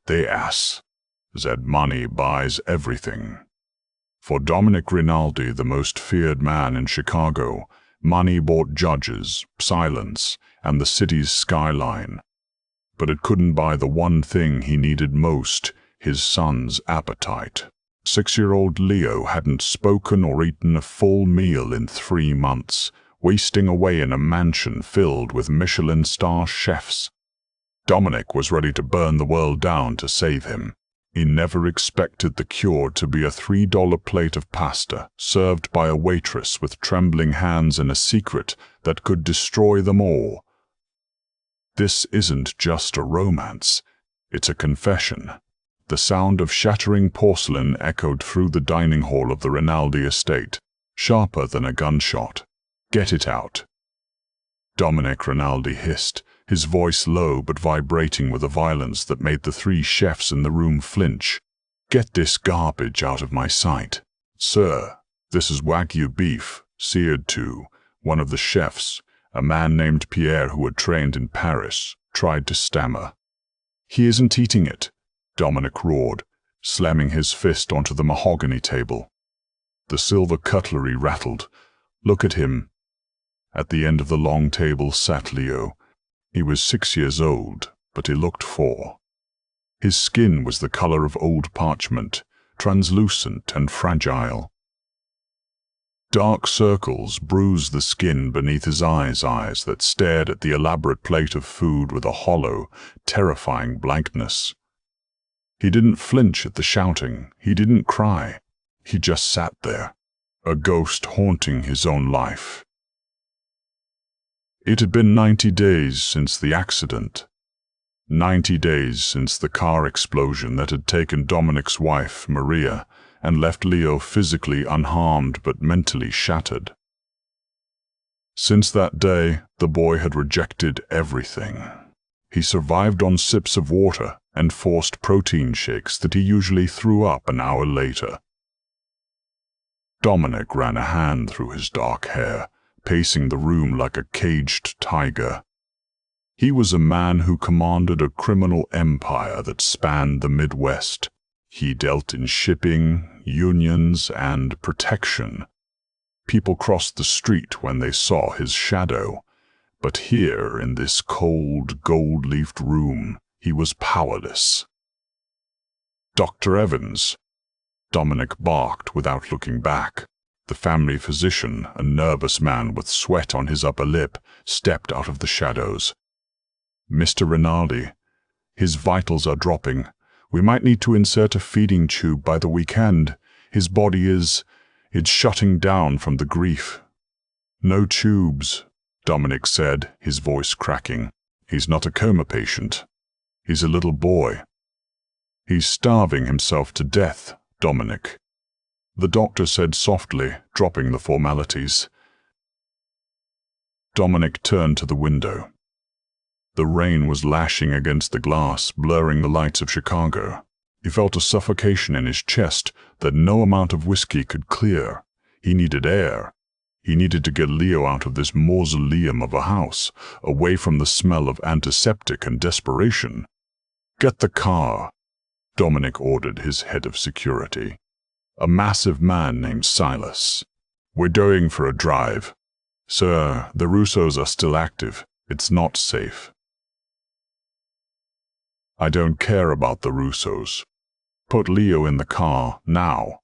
They ass. That money buys everything. For Dominic Rinaldi, the most feared man in Chicago, money bought judges, silence, and the city's skyline. But it couldn't buy the one thing he needed most, his son's appetite. 6-year-old Leo hadn't spoken or eaten a full meal in 3 months, wasting away in a mansion filled with Michelin star chefs. Dominic was ready to burn the world down to save him. He never expected the cure to be a $3 plate of pasta served by a waitress with trembling hands and a secret that could destroy them all. This isn't just a romance, it's a confession. The sound of shattering porcelain echoed through the dining hall of the Rinaldi estate, sharper than a gunshot. "Get it out." Dominic Rinaldi hissed, his voice low but vibrating with a violence that made the 3 chefs in the room flinch. "Get this garbage out of my sight." "Sir, this is Wagyu beef, seared to," one of the chefs, a man named Pierre who had trained in Paris, tried to stammer. "He isn't eating it," Dominic roared, slamming his fist onto the mahogany table. The silver cutlery rattled. "Look at him." At the end of the long table sat Leo. He was 6 years old, but he looked 4. His skin was the color of old parchment, translucent and fragile. Dark circles bruised the skin beneath his eyes that stared at the elaborate plate of food with a hollow, terrifying blankness. He didn't flinch at the shouting, he didn't cry. He just sat there, a ghost haunting his own life. It had been 90 days since the accident. 90 days since the car explosion that had taken Dominic's wife, Maria, and left Leo physically unharmed but mentally shattered. Since that day, the boy had rejected everything. He survived on sips of water and forced protein shakes that he usually threw up an hour later. Dominic ran a hand through his dark hair, pacing the room like a caged tiger. He was a man who commanded a criminal empire that spanned the Midwest. He dealt in shipping, unions, and protection. People crossed the street when they saw his shadow, but here, in this cold, gold-leafed room, he was powerless. "Dr. Evans," Dominic barked without looking back. The family physician, a nervous man with sweat on his upper lip, stepped out of the shadows. "Mr. Rinaldi, his vitals are dropping. We might need to insert a feeding tube by the weekend. His body it's shutting down from the grief." "No tubes," Dominic said, his voice cracking. "He's not a coma patient. He's a little boy." "He's starving himself to death, Dominic," the doctor said softly, dropping the formalities. Dominic turned to the window. The rain was lashing against the glass, blurring the lights of Chicago. He felt a suffocation in his chest that no amount of whiskey could clear. He needed air. He needed to get Leo out of this mausoleum of a house, away from the smell of antiseptic and desperation. "Get the car," Dominic ordered his head of security, a massive man named Silas. "We're going for a drive." "Sir, the Russos are still active. It's not safe." "I don't care about the Russos. Put Leo in the car, now."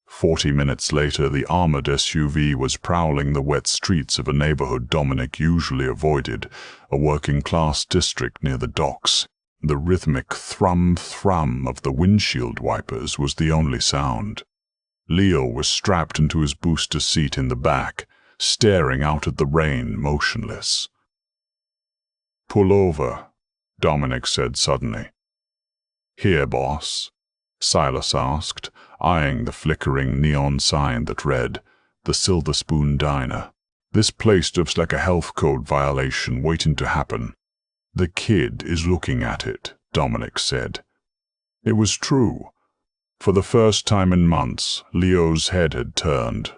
40 minutes later, the armored SUV was prowling the wet streets of a neighborhood Dominic usually avoided, a working-class district near the docks. The rhythmic thrum-thrum of the windshield wipers was the only sound. Leo was strapped into his booster seat in the back, staring out at the rain, motionless. "Pull over," Dominic said suddenly. "Here, boss?" Silas asked, eyeing the flickering neon sign that read, "The Silver Spoon Diner." "This place looks like a health code violation waiting to happen." "The kid is looking at it," Dominic said. It was true. For the first time in months, Leo's head had turned.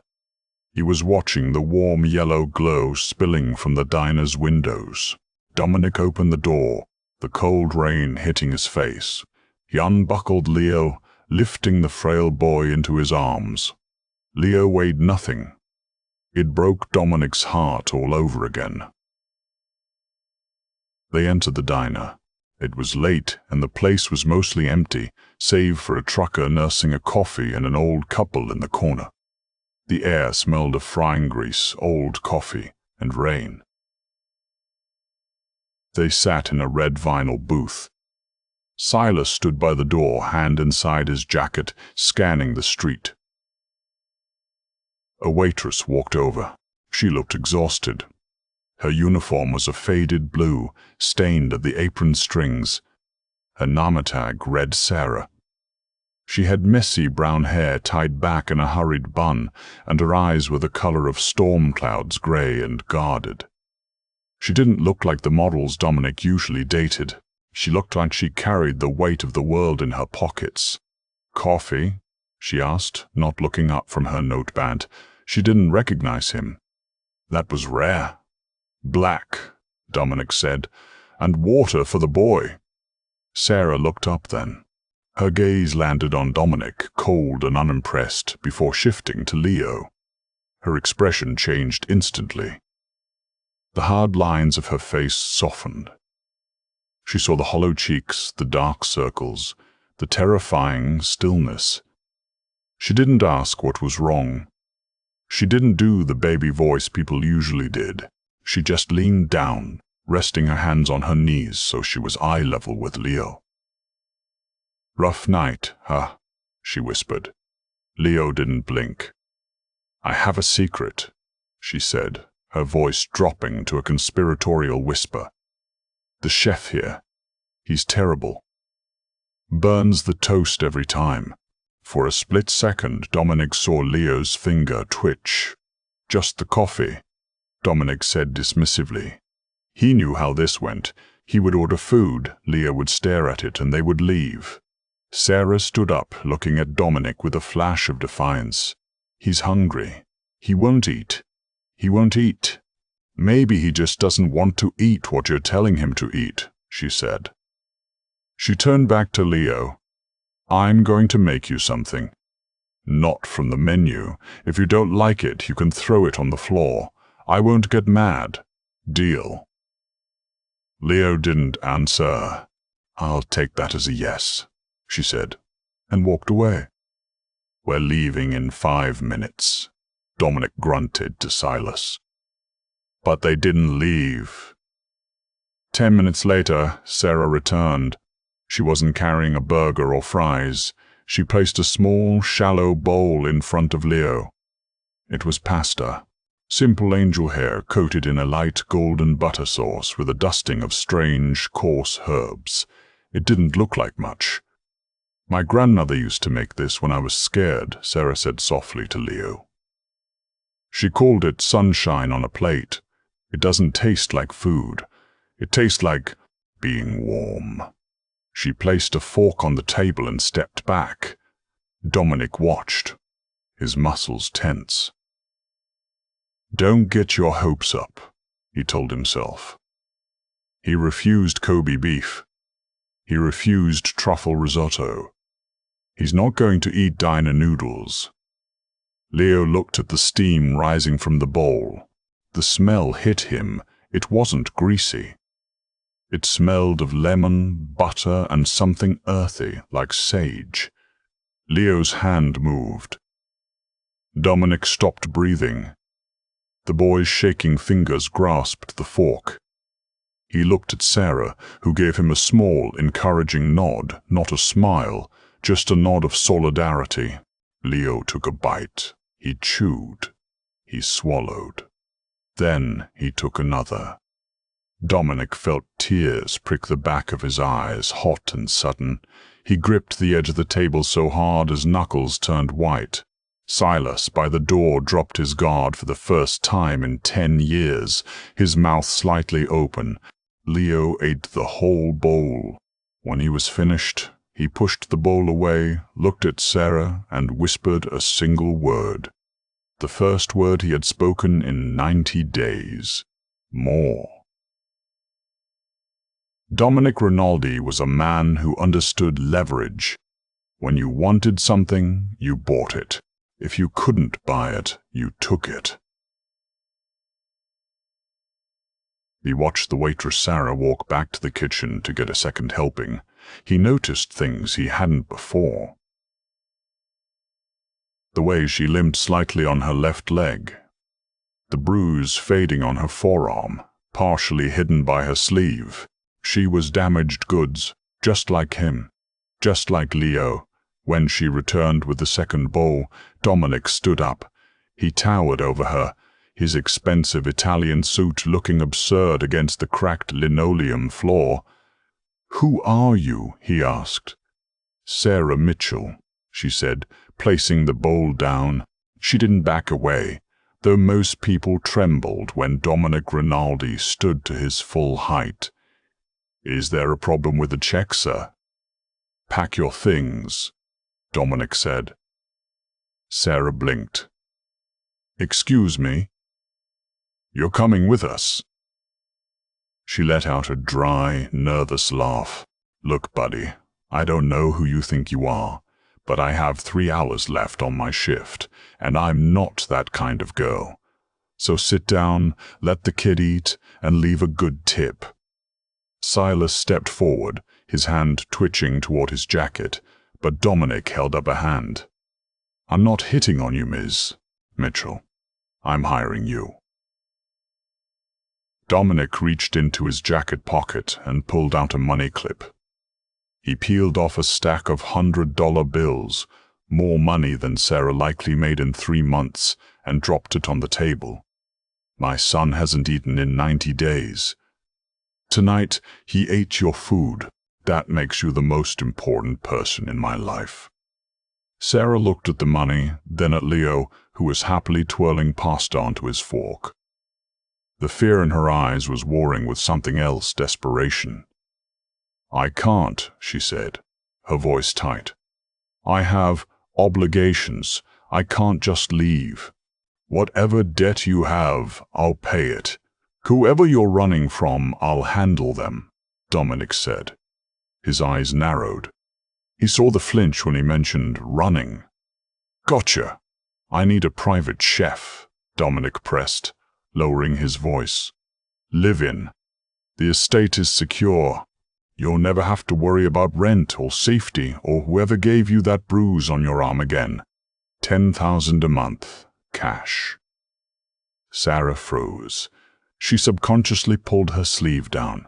He was watching the warm yellow glow spilling from the diner's windows. Dominic opened the door. the cold rain hitting his face. He unbuckled Leo, lifting the frail boy into his arms. Leo weighed nothing. It broke Dominic's heart all over again. They entered the diner. It was late, and the place was mostly empty, save for a trucker nursing a coffee and an old couple in the corner. The air smelled of frying grease, old coffee, and rain. They sat in a red vinyl booth. Silas stood by the door, hand inside his jacket, scanning the street. A waitress walked over. She looked exhausted. Her uniform was a faded blue, stained at the apron strings. Her name tag read Sarah. She had messy brown hair tied back in a hurried bun, and her eyes were the color of storm clouds, gray and guarded. She didn't look like the models Dominic usually dated. She looked like she carried the weight of the world in her pockets. "Coffee?" she asked, not looking up from her notepad. She didn't recognize him. That was rare. "Black," Dominic said, "and water for the boy." Sarah looked up then. Her gaze landed on Dominic, cold and unimpressed, before shifting to Leo. Her expression changed instantly. The hard lines of her face softened. She saw the hollow cheeks, the dark circles, the terrifying stillness. She didn't ask what was wrong. She didn't do the baby voice people usually did. She just leaned down, resting her hands on her knees so she was eye level with Leo. "Rough night, huh?" she whispered. Leo didn't blink. "I have a secret," she said, her voice dropping to a conspiratorial whisper. "The chef here, he's terrible. Burns the toast every time." For a split second, Dominic saw Leo's finger twitch. "Just the coffee," Dominic said dismissively. He knew how this went. He would order food, Leo would stare at it, and they would leave. Sarah stood up, looking at Dominic with a flash of defiance. "He's hungry. He won't eat. He won't eat." "Maybe he just doesn't want to eat what you're telling him to eat," she said. She turned back to Leo. "I'm going to make you something. Not from the menu. If you don't like it, you can throw it on the floor. I won't get mad. Deal?" Leo didn't answer. "I'll take that as a yes," she said, and walked away. "We're leaving in 5 minutes," Dominic grunted to Silas. But they didn't leave. 10 minutes later, Sarah returned. She wasn't carrying a burger or fries. She placed a small, shallow bowl in front of Leo. It was pasta. Simple angel hair coated in a light golden butter sauce with a dusting of strange, coarse herbs. It didn't look like much. "My grandmother used to make this when I was scared," Sarah said softly to Leo. She called it sunshine on a plate. "It doesn't taste like food. It tastes like being warm." She placed a fork on the table and stepped back. Dominic watched, his muscles tense. "Don't get your hopes up," he told himself. He refused Kobe beef. He refused truffle risotto. He's not going to eat diner noodles. Leo looked at the steam rising from the bowl. The smell hit him. It wasn't greasy. It smelled of lemon, butter, and something earthy, like sage. Leo's hand moved. Dominic stopped breathing. The boy's shaking fingers grasped the fork. He looked at Sarah, who gave him a small, encouraging nod, not a smile, just a nod of solidarity. Leo took a bite. He chewed. He swallowed. Then he took another. Dominic felt tears prick the back of his eyes, hot and sudden. He gripped the edge of the table so hard his knuckles turned white. Silas, by the door, dropped his guard for the first time in 10 years, his mouth slightly open. Leo ate the whole bowl. When he was finished, he pushed the bowl away, looked at Sarah, and whispered a single word. The first word he had spoken in 90 days. More. Dominic Rinaldi was a man who understood leverage. When you wanted something, you bought it. If you couldn't buy it, you took it. He watched the waitress Sarah walk back to the kitchen to get a second helping. He noticed things he hadn't before. The way she limped slightly on her left leg. The bruise fading on her forearm, partially hidden by her sleeve. She was damaged goods, just like him, just like Leo. When she returned with the second bowl, Dominic stood up. He towered over her, his expensive Italian suit looking absurd against the cracked linoleum floor. "Who are you?" he asked. "Sarah Mitchell," she said, placing the bowl down. She didn't back away, though most people trembled when Dominic Rinaldi stood to his full height. "Is there a problem with the check, sir?" "Pack your things," Dominic said. Sarah blinked. "Excuse me?" "You're coming with us." She let out a dry, nervous laugh. "Look, buddy, I don't know who you think you are, but I have 3 hours left on my shift, and I'm not that kind of girl. So sit down, let the kid eat, and leave a good tip." Silas stepped forward, his hand twitching toward his jacket, but Dominic held up a hand. "I'm not hitting on you, Ms. Mitchell. I'm hiring you." Dominic reached into his jacket pocket and pulled out a money clip. He peeled off a stack of $100 bills, more money than Sarah likely made in 3 months, and dropped it on the table. "My son hasn't eaten in 90 days. Tonight, he ate your food. That makes you the most important person in my life." Sarah looked at the money, then at Leo, who was happily twirling pasta onto his fork. The fear in her eyes was warring with something else, desperation. "I can't," she said, her voice tight. "I have obligations. I can't just leave. Whatever debt you have, I'll pay it. Whoever you're running from, I'll handle them," Dominic said. His eyes narrowed. He saw the flinch when he mentioned running. "Gotcha. I need a private chef," Dominic pressed, lowering his voice. "Live in. The estate is secure. You'll never have to worry about rent or safety or whoever gave you that bruise on your arm again. 10,000 a month, cash." Sarah froze. She subconsciously pulled her sleeve down.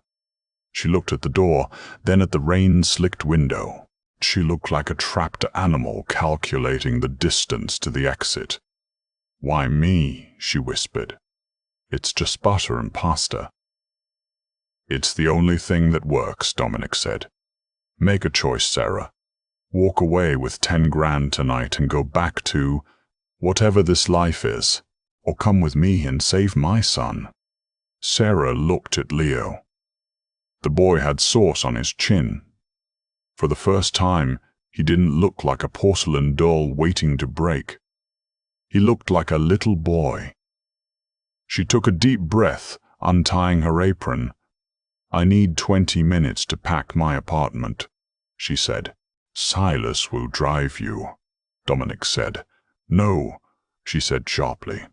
She looked at the door, then at the rain-slicked window. She looked like a trapped animal calculating the distance to the exit. "Why me?" she whispered. "It's just butter and pasta." "It's the only thing that works," Dominic said. "Make a choice, Sarah. Walk away with 10 grand tonight and go back to whatever this life is, or come with me and save my son." Sarah looked at Leo. The boy had sauce on his chin. For the first time, he didn't look like a porcelain doll waiting to break. He looked like a little boy. She took a deep breath, untying her apron. "I need 20 minutes to pack my apartment," she said. "Silas will drive you," Dominic said. "No," she said sharply.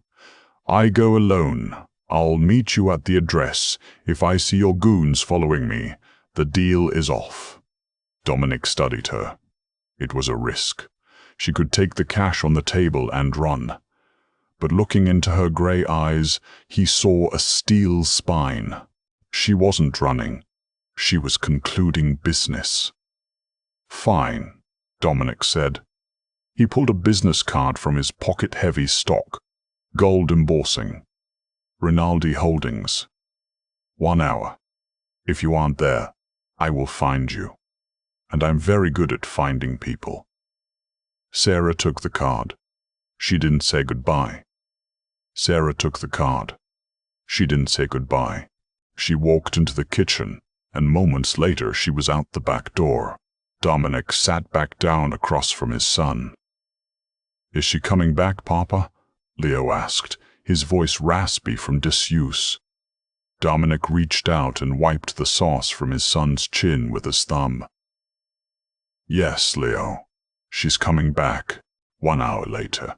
"I go alone. I'll meet you at the address. If I see your goons following me, the deal is off." Dominic studied her. It was a risk. She could take the cash on the table and run. But looking into her gray eyes, he saw a steel spine. She wasn't running. She was concluding business. "Fine," Dominic said. He pulled a business card from his pocket-heavy stock. Gold embossing. Rinaldi Holdings. 1 hour. If you aren't there, I will find you. And I'm very good at finding people. Sarah took the card. She didn't say goodbye. Sarah took the card. She didn't say goodbye. She walked into the kitchen, and moments later she was out the back door. Dominic sat back down across from his son. "Is she coming back, Papa?" Leo asked, his voice raspy from disuse. Dominic reached out and wiped the sauce from his son's chin with his thumb. Yes, Leo. She's coming back. 1 hour later.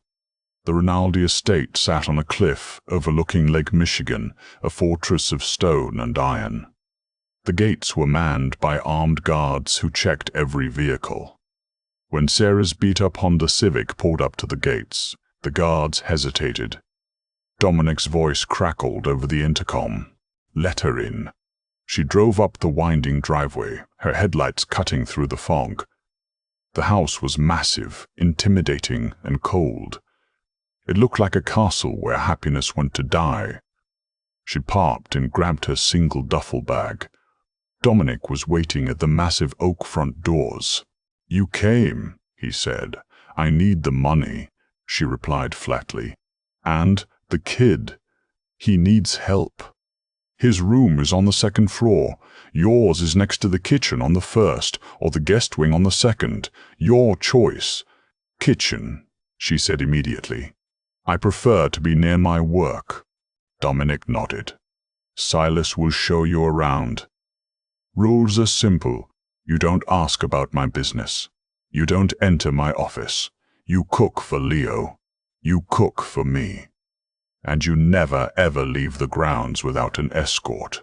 The Rinaldi estate sat on a cliff overlooking Lake Michigan, a fortress of stone and iron. The gates were manned by armed guards who checked every vehicle. When Sarah's beat-up Honda Civic pulled up to the gates, the guards hesitated. Dominic's voice crackled over the intercom. Let her in. She drove up the winding driveway, her headlights cutting through the fog. The house was massive, intimidating, and cold. It looked like a castle where happiness went to die. She parked and grabbed her single duffel bag. Dominic was waiting at the massive oak front doors. You came, he said. I need the money, she replied flatly. And the kid. He needs help. His room is on the second floor. Yours is next to the kitchen on the first, or the guest wing on the second. Your choice. Kitchen, she said immediately. I prefer to be near my work. Dominic nodded. Silas will show you around. Rules are simple. You don't ask about my business. You don't enter my office. You cook for Leo. You cook for me. And you never ever leave the grounds without an escort.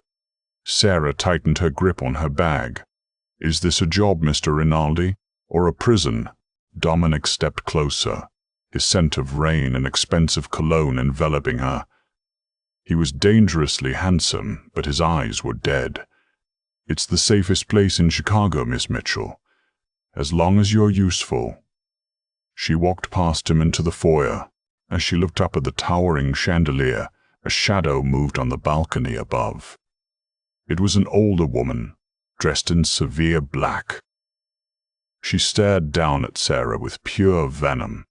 Sarah tightened her grip on her bag. Is this a job, Mr. Rinaldi, or a prison? Dominic stepped closer, his scent of rain and expensive cologne enveloping her. He was dangerously handsome, but his eyes were dead. It's the safest place in Chicago, Miss Mitchell. As long as you're useful. She walked past him into the foyer. As she looked up at the towering chandelier, a shadow moved on the balcony above. It was an older woman, dressed in severe black. She stared down at Sarah with pure venom.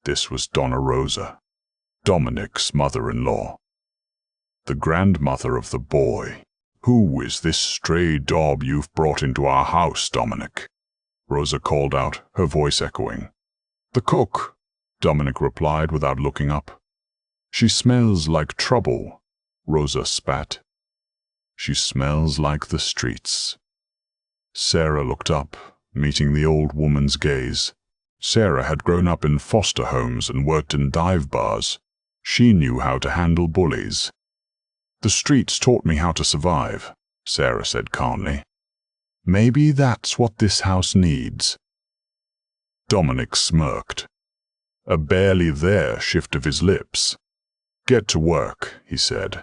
This was Donna Rosa, Dominic's mother-in-law. The grandmother of the boy. Who is this stray dog you've brought into our house, Dominic? Rosa called out, her voice echoing. The cook, Dominic replied without looking up. She smells like trouble, Rosa spat. She smells like the streets. Sarah looked up, meeting the old woman's gaze. Sarah had grown up in foster homes and worked in dive bars. She knew how to handle bullies. The streets taught me how to survive, Sarah said calmly. Maybe that's what this house needs. Dominic smirked. A barely there shift of his lips. Get to work, he said.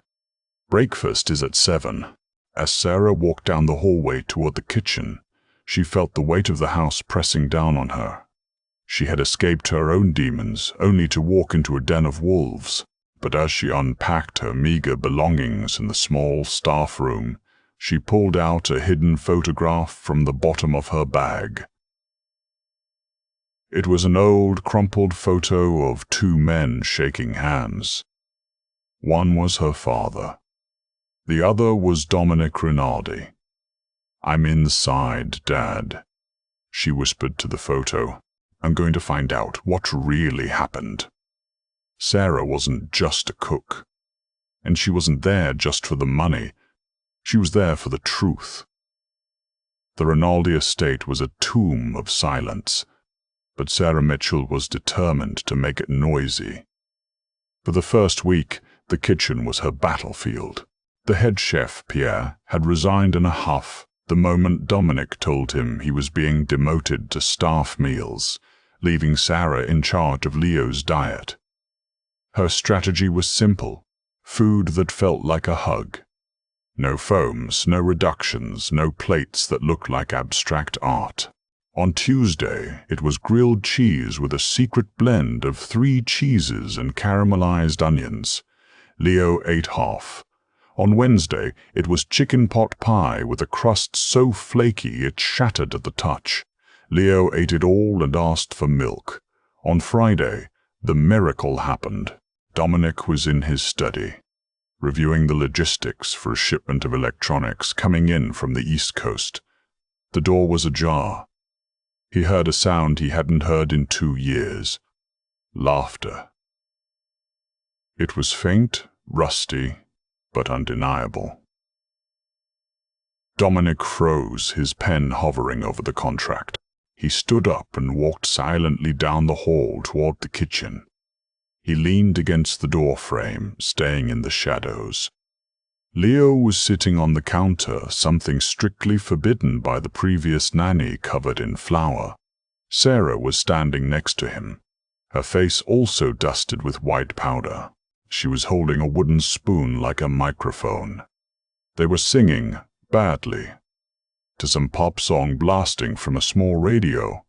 Breakfast is at 7. As Sarah walked down the hallway toward the kitchen, she felt the weight of the house pressing down on her. She had escaped her own demons, only to walk into a den of wolves. But as she unpacked her meager belongings in the small staff room, she pulled out a hidden photograph from the bottom of her bag. It was an old, crumpled photo of 2 men shaking hands. One was her father. The other was Dominic Rinaldi. I'm inside, Dad, she whispered to the photo. I'm going to find out what really happened. Sarah wasn't just a cook, and she wasn't there just for the money. She was there for the truth. The Rinaldi estate was a tomb of silence, but Sarah Mitchell was determined to make it noisy. For the first week, the kitchen was her battlefield. The head chef, Pierre, had resigned in a huff the moment Dominic told him he was being demoted to staff meals, leaving Sarah in charge of Leo's diet. Her strategy was simple, food that felt like a hug. No foams, no reductions, no plates that looked like abstract art. On Tuesday, it was grilled cheese with a secret blend of 3 cheeses and caramelized onions. Leo ate half. On Wednesday, it was chicken pot pie with a crust so flaky it shattered at the touch. Leo ate it all and asked for milk. On Friday, the miracle happened. Dominic was in his study, reviewing the logistics for a shipment of electronics coming in from the East Coast. The door was ajar. He heard a sound he hadn't heard in 2 years. Laughter. It was faint, rusty, but undeniable. Dominic froze, his pen hovering over the contract. He stood up and walked silently down the hall toward the kitchen. He leaned against the door frame, staying in the shadows. Leo was sitting on the counter, something strictly forbidden by the previous nanny covered in flour. Sarah was standing next to him, her face also dusted with white powder. She was holding a wooden spoon like a microphone. They were singing, badly, to some pop song blasting from a small radio.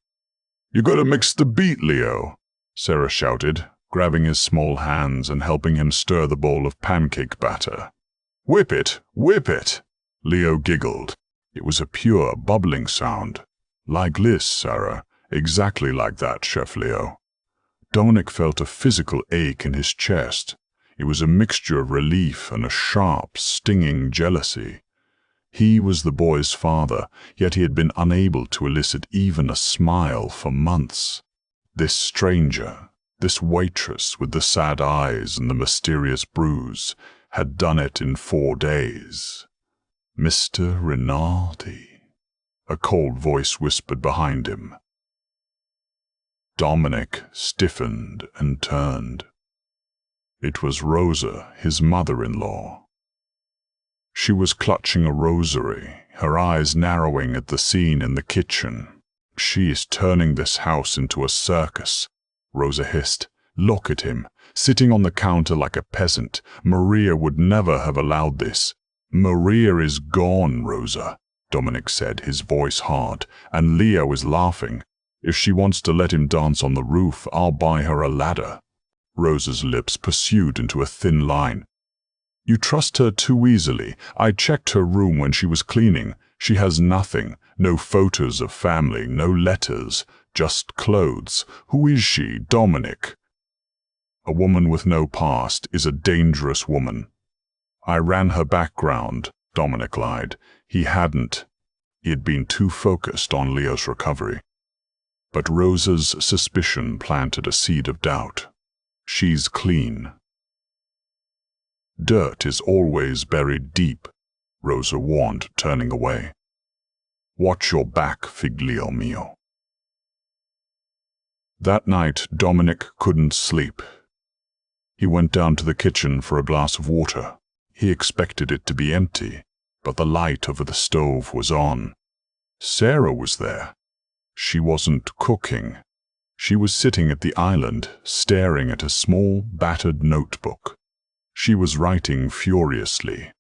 "You gotta mix the beat, Leo," Sarah shouted, grabbing his small hands and helping him stir the bowl of pancake batter. "Whip it, whip it," Leo giggled. It was a pure, bubbling sound. "Like this, Sarah. Exactly like that, Chef Leo." Dominic felt a physical ache in his chest. It was a mixture of relief and a sharp, stinging jealousy. He was the boy's father, yet he had been unable to elicit even a smile for months. This stranger, this waitress with the sad eyes and the mysterious bruise, had done it in 4 days. "Mr. Rinaldi," a cold voice whispered behind him. Dominic stiffened and turned. It was Rosa, his mother-in-law. She was clutching a rosary, her eyes narrowing at the scene in the kitchen. "She is turning this house into a circus," Rosa hissed. "Look at him, sitting on the counter like a peasant. Maria would never have allowed this." "Maria is gone, Rosa," Dominic said, his voice hard, "and Leo is laughing. If she wants to let him dance on the roof, I'll buy her a ladder." Rosa's lips pursued into a thin line. "You trust her too easily. I checked her room when she was cleaning. She has nothing, no photos of family, no letters, just clothes. Who is she, Dominic?" "A woman with no past is a dangerous woman." "I ran her background," Dominic lied. He hadn't. He had been too focused on Leo's recovery. But Rosa's suspicion planted a seed of doubt. "She's clean." "Dirt is always buried deep," Rosa warned, turning away. "Watch your back, figlio mio." That night, Dominic couldn't sleep. He went down to the kitchen for a glass of water. He expected it to be empty, but the light over the stove was on. Sarah was there. She wasn't cooking. She was sitting at the island, staring at a small, battered notebook. She was writing furiously.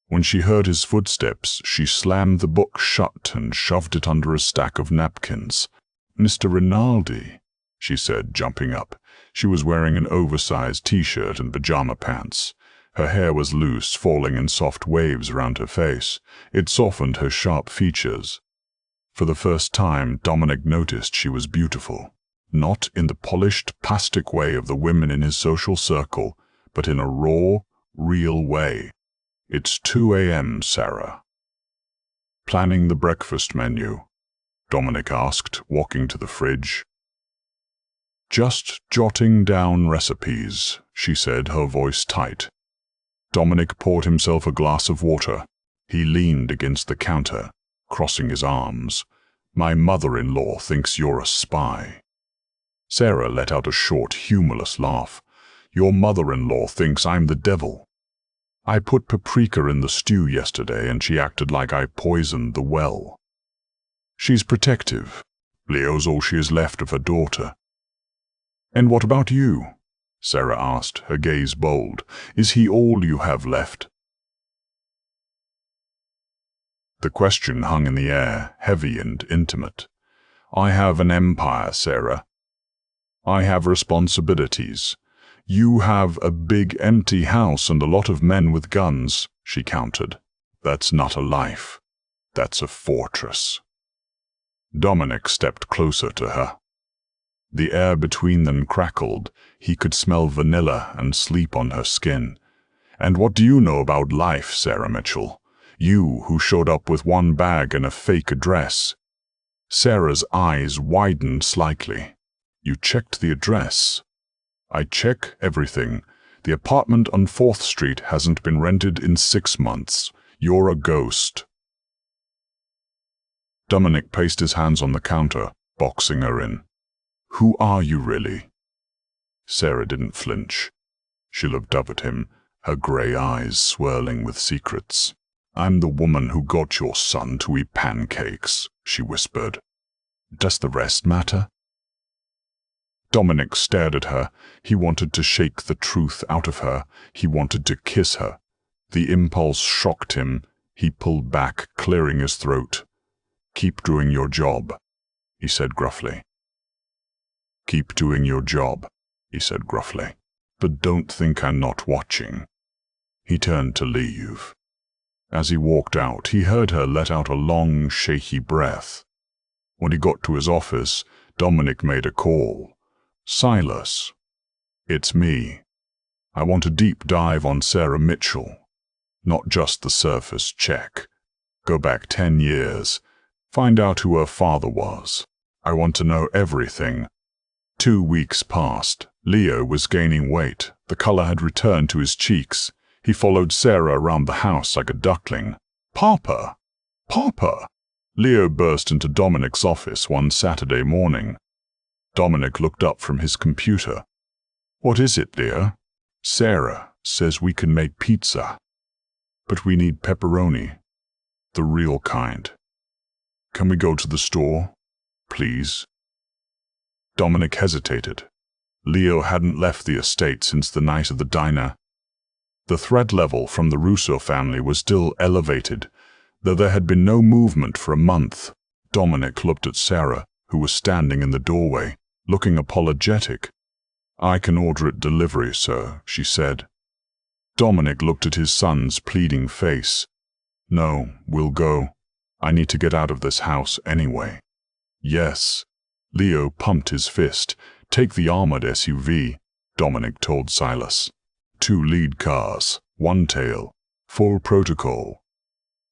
When she heard his footsteps, she slammed the book shut and shoved it under a stack of napkins. "Mr. Rinaldi," she said, jumping up. She was wearing an oversized t-shirt and pajama pants. Her hair was loose, falling in soft waves around her face. It softened her sharp features. For the first time, Dominic noticed she was beautiful. Not in the polished, plastic way of the women in his social circle, but in a raw, real way. "It's 2 a.m., Sarah." "Planning the breakfast menu?" Dominic asked, walking to the fridge. "Just jotting down recipes," she said, her voice tight. Dominic poured himself a glass of water. He leaned against the counter, crossing his arms. "My mother-in-law thinks you're a spy." Sarah let out a short, humorless laugh. "Your mother-in-law thinks I'm the devil. I put paprika in the stew yesterday and she acted like I poisoned the well." "She's protective. Leo's all she has left of her daughter." "And what about you?" Sarah asked, her gaze bold. "Is he all you have left?" The question hung in the air, heavy and intimate. "I have an empire, Sarah. I have responsibilities. You have a big empty house and a lot of men with guns," she countered. "That's not a life. That's a fortress." Dominic stepped closer to her. The air between them crackled. He could smell vanilla and sleep on her skin. "And what do you know about life, Sarah Mitchell? You who showed up with one bag and a fake address." Sarah's eyes widened slightly. "You checked the address?" "I check everything. The apartment on 4th Street hasn't been rented in 6 months. You're a ghost." Dominic placed his hands on the counter, boxing her in. "Who are you really?" Sarah didn't flinch. She looked up at him, her grey eyes swirling with secrets. "I'm the woman who got your son to eat pancakes," she whispered. "Does the rest matter?" Dominic stared at her. He wanted to shake the truth out of her. He wanted to kiss her. The impulse shocked him. He pulled back, clearing his throat. "Keep doing your job," he said gruffly. "Keep doing your job," he said gruffly. "But don't think I'm not watching." He turned to leave. As he walked out, he heard her let out a long, shaky breath. When he got to his office, Dominic made a call. "Silas, it's me. I want a deep dive on Sarah Mitchell. Not just the surface check. Go back 10 years. Find out who her father was. I want to know everything." 2 weeks passed. Leo was gaining weight. The color had returned to his cheeks. He followed Sarah around the house like a duckling. "Papa! Papa!" Leo burst into Dominic's office one Saturday morning. Dominic looked up from his computer. "What is it, Leo?" "Sarah says we can make pizza. But we need pepperoni. The real kind. Can we go to the store, please?" Dominic hesitated. Leo hadn't left the estate since the night of the diner. The threat level from the Russo family was still elevated, though there had been no movement for a month. Dominic looked at Sarah, who was standing in the doorway, looking apologetic. "I can order it delivery, sir," she said. Dominic looked at his son's pleading face. "No, we'll go. I need to get out of this house anyway." "Yes." Leo pumped his fist. "Take the armored SUV," Dominic told Silas. 2 lead cars, 1 tail, full protocol.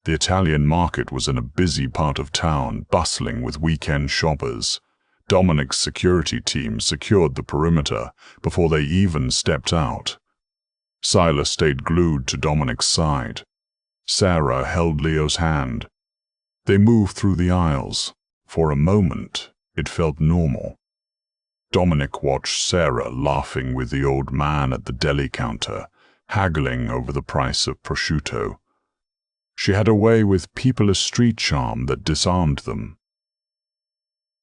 The Italian market was in a busy part of town, bustling with weekend shoppers. Dominic's security team secured the perimeter before they even stepped out. Silas stayed glued to Dominic's side. Sarah held Leo's hand. They moved through the aisles. For a moment, it felt normal. Dominic watched Sarah laughing with the old man at the deli counter, haggling over the price of prosciutto. She had a way with people a street charm that disarmed them.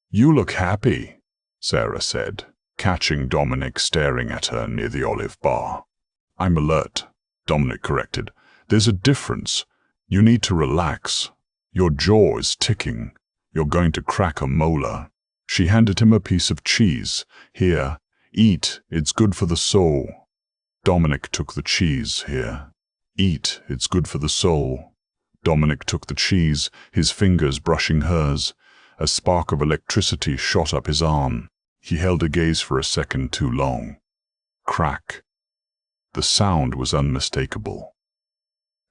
"You look happy," Sarah said, catching Dominic staring at her near the olive bar. "I'm alert," Dominic corrected. "There's a difference. You need to relax. Your jaw is ticking. You're going to crack a molar." She handed him a piece of cheese. "Here, eat. It's good for the soul." Dominic took the cheese. "Here, eat. It's good for the soul." Dominic took the cheese, his fingers brushing hers. A spark of electricity shot up his arm. He held a gaze for a second too long. Crack. The sound was unmistakable.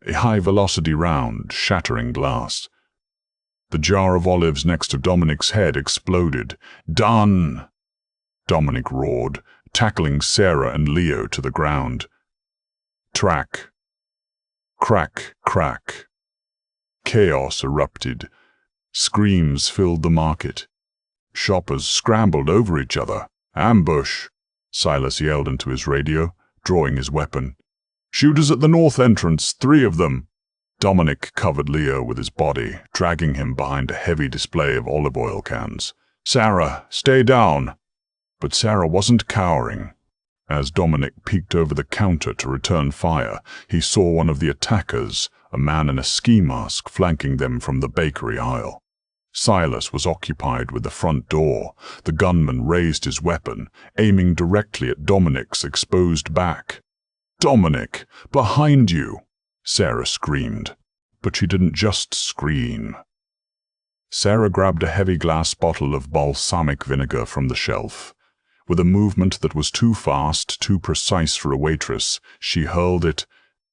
A high-velocity round, shattering glass. The jar of olives next to Dominic's head exploded. "Done!" Dominic roared, tackling Sarah and Leo to the ground. Track. Crack, crack. Chaos erupted. Screams filled the market. Shoppers scrambled over each other. "Ambush!" Silas yelled into his radio, drawing his weapon. "Shooters at the north entrance, 3 of them." Dominic covered Leo with his body, dragging him behind a heavy display of olive oil cans. "Sarah, stay down!" But Sarah wasn't cowering. As Dominic peeked over the counter to return fire, he saw one of the attackers, a man in a ski mask, flanking them from the bakery aisle. Silas was occupied with the front door. The gunman raised his weapon, aiming directly at Dominic's exposed back. "Dominic, behind you!" Sarah screamed. But she didn't just scream. Sarah grabbed a heavy glass bottle of balsamic vinegar from the shelf. With a movement that was too fast, too precise for a waitress, she hurled it.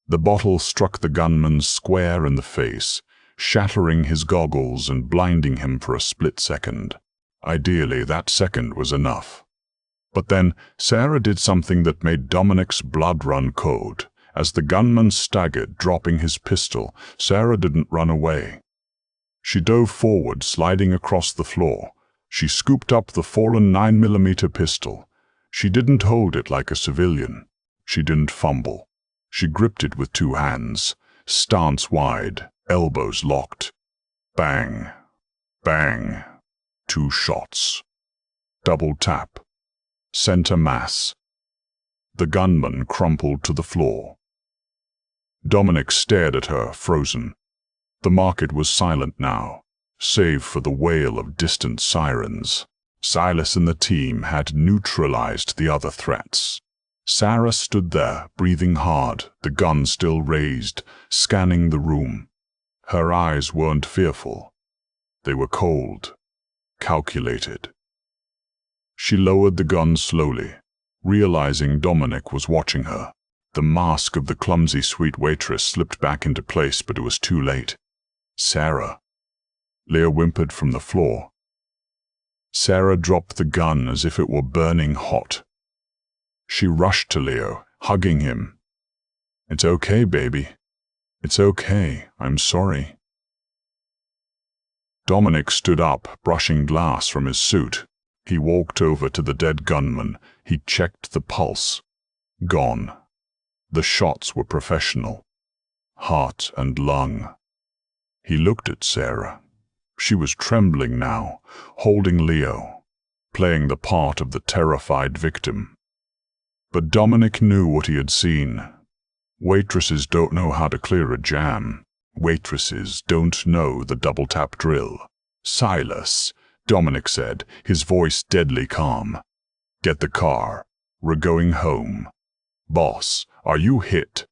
The bottle struck the gunman square in the face, shattering his goggles and blinding him for a split second. Ideally, that second was enough. But then Sarah did something that made Dominic's blood run cold. As the gunman staggered, dropping his pistol, Sarah didn't run away. She dove forward, sliding across the floor. She scooped up the fallen 9mm pistol. She didn't hold it like a civilian. She didn't fumble. She gripped it with two hands, stance wide, elbows locked. Bang, bang, 2 shots. Double tap. Center mass. The gunman crumpled to the floor. Dominic stared at her, frozen. The market was silent now, save for the wail of distant sirens. Silas and the team had neutralized the other threats. Sarah stood there, breathing hard, the gun still raised, scanning the room. Her eyes weren't fearful. They were cold, calculated. She lowered the gun slowly, realizing Dominic was watching her. The mask of the clumsy sweet waitress slipped back into place, but it was too late. Sarah. Leo whimpered from the floor. Sarah dropped the gun as if it were burning hot. She rushed to Leo, hugging him. "It's okay, baby. It's okay. I'm sorry." Dominic stood up, brushing glass from his suit. He walked over to the dead gunman. He checked the pulse. Gone. The shots were professional. Heart and lung. He looked at Sarah. She was trembling now, holding Leo, playing the part of the terrified victim. But Dominic knew what he had seen. Waitresses don't know how to clear a jam. Waitresses don't know the double-tap drill. "Silas," Dominic said, his voice deadly calm. "Get the car. We're going home." "Boss, are you hit?"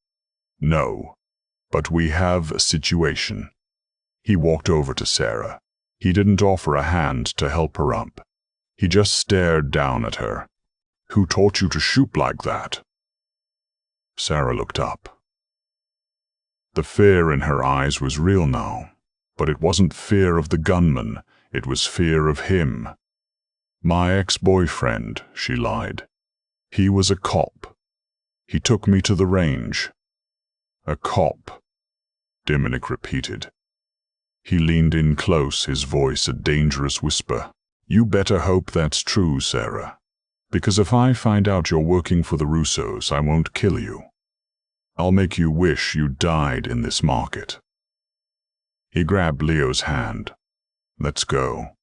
"No. But we have a situation." He walked over to Sarah. He didn't offer a hand to help her up. He just stared down at her. "Who taught you to shoot like that?" Sarah looked up. The fear in her eyes was real now, but it wasn't fear of the gunman, it was fear of him. "My ex-boyfriend," she lied. "He was a cop. He took me to the range." "A cop," Dominic repeated. He leaned in close, his voice a dangerous whisper. "You better hope that's true, Sarah. Because if I find out you're working for the Russos, I won't kill you. I'll make you wish you died in this market." He grabbed Leo's hand. "Let's go."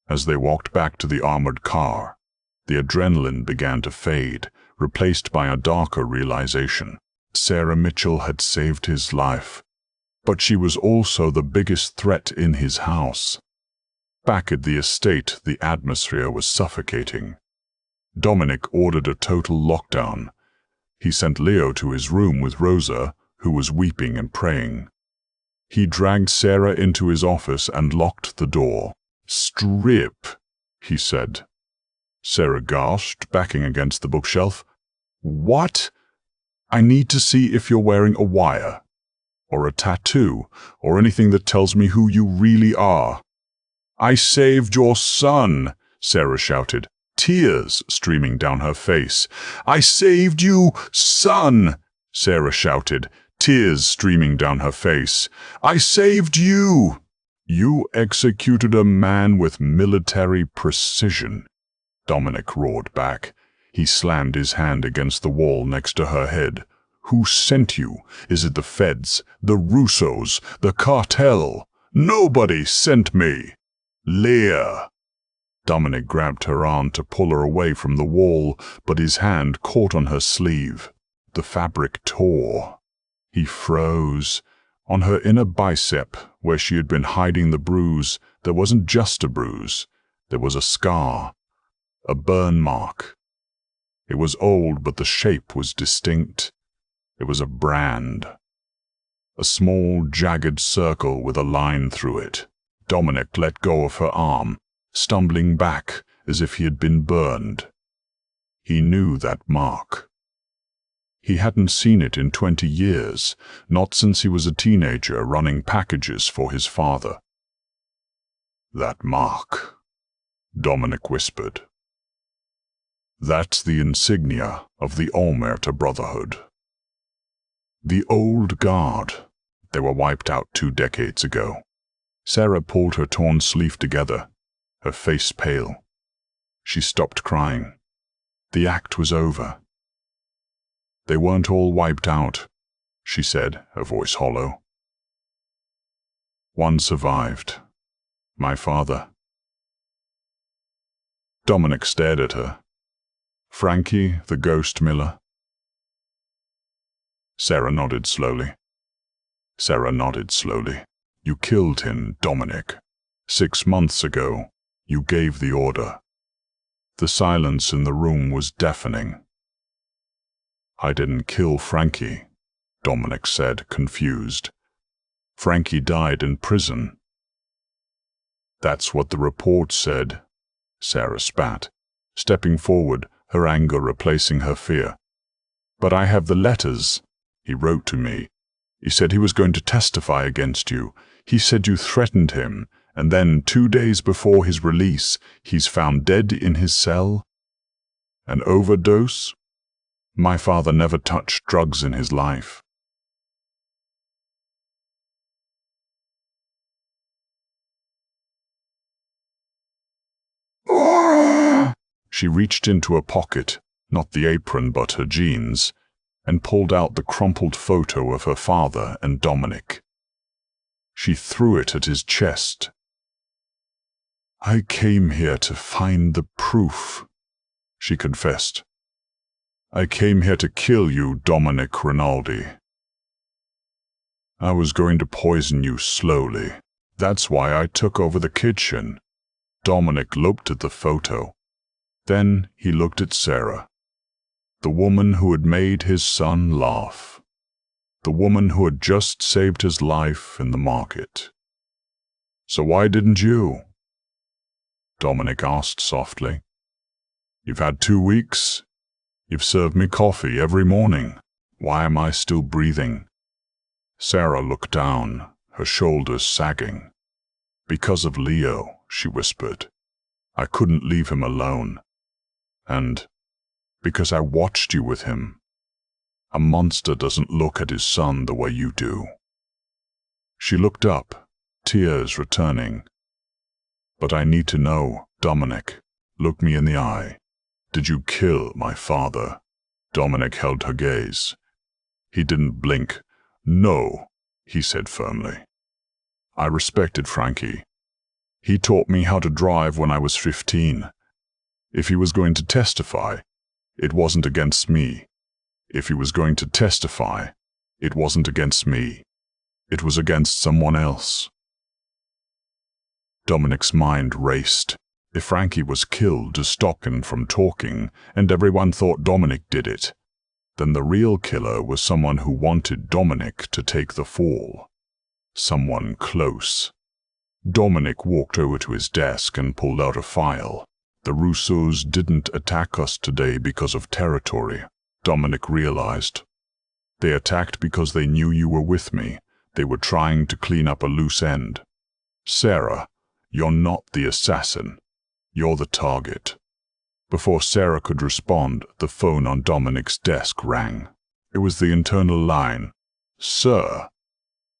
As they walked back to the armored car, the adrenaline began to fade, replaced by a darker realization. Sarah Mitchell had saved his life, but she was also the biggest threat in his house. Back at the estate, the atmosphere was suffocating. Dominic ordered a total lockdown. He sent Leo to his room with Rosa, who was weeping and praying. He dragged Sarah into his office and locked the door. "Strip," he said. Sarah gasped, backing against the bookshelf. "What? I need to see if you're wearing a wire, or a tattoo, or anything that tells me who you really are." "I saved your son," Sarah shouted, tears streaming down her face. "I saved you, son," Sarah shouted, tears streaming down her face. "I saved you." "You executed a man with military precision," Dominic roared back. He slammed his hand against the wall next to her head. "Who sent you? Is it the feds, the Russos, the cartel? Nobody sent me." "Leah." Dominic grabbed her arm to pull her away from the wall, but his hand caught on her sleeve. The fabric tore. He froze. On her inner bicep, where she had been hiding the bruise, there wasn't just a bruise. There was a scar. A burn mark. It was old, but the shape was distinct. It was a brand. A small, jagged circle with a line through it. Dominic let go of her arm, stumbling back as if he had been burned. He knew that mark. He hadn't seen it in 20 years, not since he was a teenager running packages for his father. "That mark," Dominic whispered. That's the insignia of the Almerta Brotherhood. The old guard. They were wiped out 2 decades ago. Sarah pulled her torn sleeve together, her face pale. She stopped crying. The act was over. They weren't all wiped out, she said, her voice hollow. One survived. My father. Dominic stared at her. Frankie, the ghost miller? Sarah nodded slowly. You killed him, Dominic. 6 months ago, you gave the order. The silence in the room was deafening. I didn't kill Frankie, Dominic said, confused. Frankie died in prison. That's what the report said, Sarah spat, stepping forward, her anger replacing her fear. But I have the letters. He wrote to me. He said he was going to testify against you. He said you threatened him, and then 2 days before his release, he's found dead in his cell. An overdose? My father never touched drugs in his life. She reached into a pocket, not the apron but her jeans, and pulled out the crumpled photo of her father and Dominic. She threw it at his chest. I came here to find the proof, she confessed. I came here to kill you, Dominic Rinaldi. I was going to poison you slowly. That's why I took over the kitchen. Dominic looked at the photo. Then he looked at Sarah, the woman who had made his son laugh, the woman who had just saved his life in the market. So why didn't you? Dominic asked softly. You've had 2 weeks. You've served me coffee every morning. Why am I still breathing? Sarah looked down, her shoulders sagging. Because of Leo, she whispered. I couldn't leave him alone. And because I watched you with him. A monster doesn't look at his son the way you do. She looked up, tears returning. But I need to know, Dominic, look me in the eye. Did you kill my father? Dominic held her gaze. He didn't blink. No, he said firmly. I respected Frankie. He taught me how to drive when I was 15. If he was going to testify, it wasn't against me. If he was going to testify, it wasn't against me. It was against someone else. Dominic's mind raced. If Frankie was killed to stop him from talking, and everyone thought Dominic did it, then the real killer was someone who wanted Dominic to take the fall. Someone close. Dominic walked over to his desk and pulled out a file. The Russos didn't attack us today because of territory, Dominic realized. They attacked because they knew you were with me. They were trying to clean up a loose end. Sarah, you're not the assassin. You're the target. Before Sarah could respond, the phone on Dominic's desk rang. It was the internal line. Sir.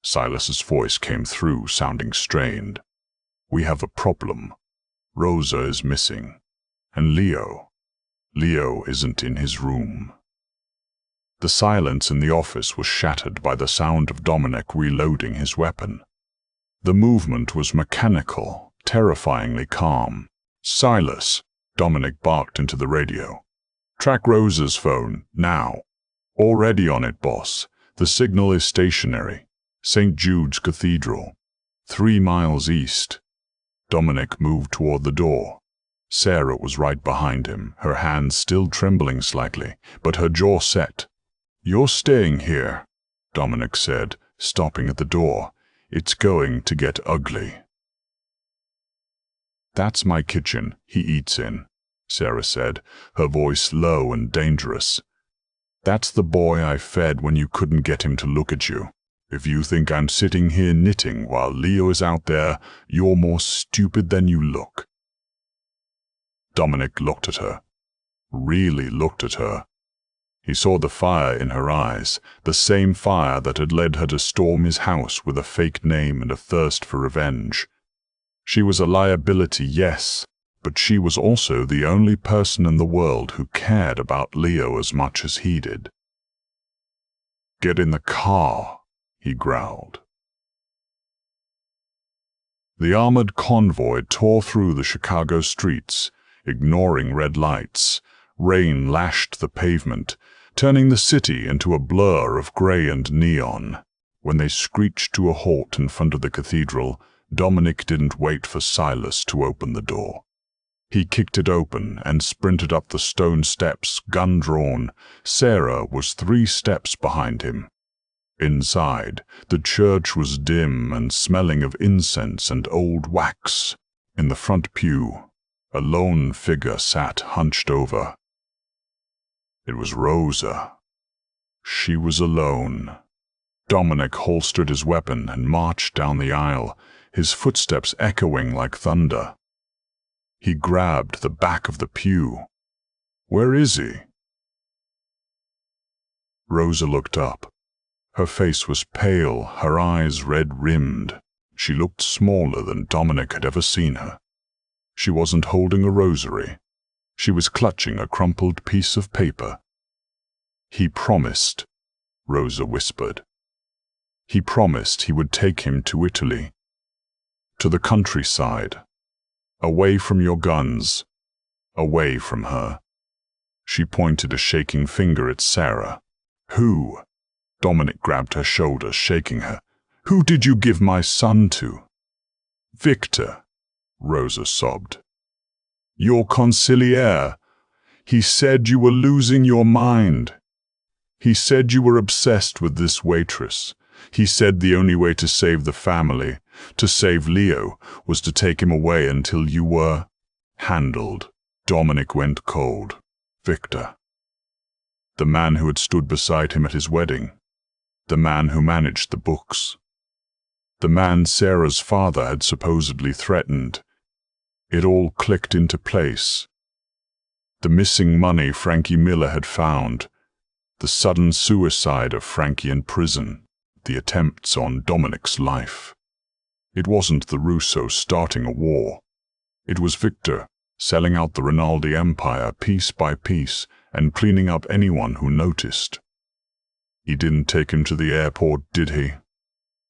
Silas's voice came through, sounding strained. We have a problem. Rosa is missing. And Leo isn't in his room. The silence in the office was shattered by the sound of Dominic reloading his weapon. The movement was mechanical, terrifyingly calm. Silas, Dominic barked into the radio. Track Rosa's phone, now. Already on it, boss. The signal is stationary. St. Jude's Cathedral. 3 miles east. Dominic moved toward the door. Sarah was right behind him, her hands still trembling slightly, but her jaw set. You're staying here, Dominic said, stopping at the door. It's going to get ugly. That's my kitchen, he eats in, Sarah said, her voice low and dangerous. That's the boy I fed when you couldn't get him to look at you. If you think I'm sitting here knitting while Leo is out there, you're more stupid than you look. Dominic looked at her. really looked at her. He saw the fire in her eyes, the same fire that had led her to storm his house with a fake name and a thirst for revenge. She was a liability, yes, but she was also the only person in the world who cared about Leo as much as he did. "Get in the car," he growled. The armored convoy tore through the Chicago streets, ignoring red lights. Rain lashed the pavement, turning the city into a blur of gray and neon. When they screeched to a halt in front of the cathedral, Dominic didn't wait for Silas to open the door. He kicked it open and sprinted up the stone steps, gun drawn. Sarah was 3 steps behind him. Inside, the church was dim and smelling of incense and old wax. In the front pew, a lone figure sat hunched over. It was Rosa. She was alone. Dominic holstered his weapon and marched down the aisle, his footsteps echoing like thunder. He grabbed the back of the pew. "Where is he?" Rosa looked up. Her face was pale, her eyes red-rimmed. She looked smaller than Dominic had ever seen her. She wasn't holding a rosary. She was clutching a crumpled piece of paper. "He promised," Rosa whispered. "He promised he would take him to Italy. To the countryside. Away from your guns. Away from her." She pointed a shaking finger at Sarah. "Who?" Dominic grabbed her shoulders, shaking her. "Who did you give my son to?" "Victor," Rosa sobbed. "Your consigliere. He said you were losing your mind. He said you were obsessed with this waitress. He said the only way to save the family, to save Leo, was to take him away until you were handled." Dominic went cold. Victor. The man who had stood beside him at his wedding. The man who managed the books. The man Sarah's father had supposedly threatened. It all clicked into place. The missing money Frankie Miller had found. The sudden suicide of Frankie in prison. The attempts on Dominic's life. It wasn't the Russos starting a war. It was Victor selling out the Rinaldi empire piece by piece and cleaning up anyone who noticed. "He didn't take him to the airport, did he?"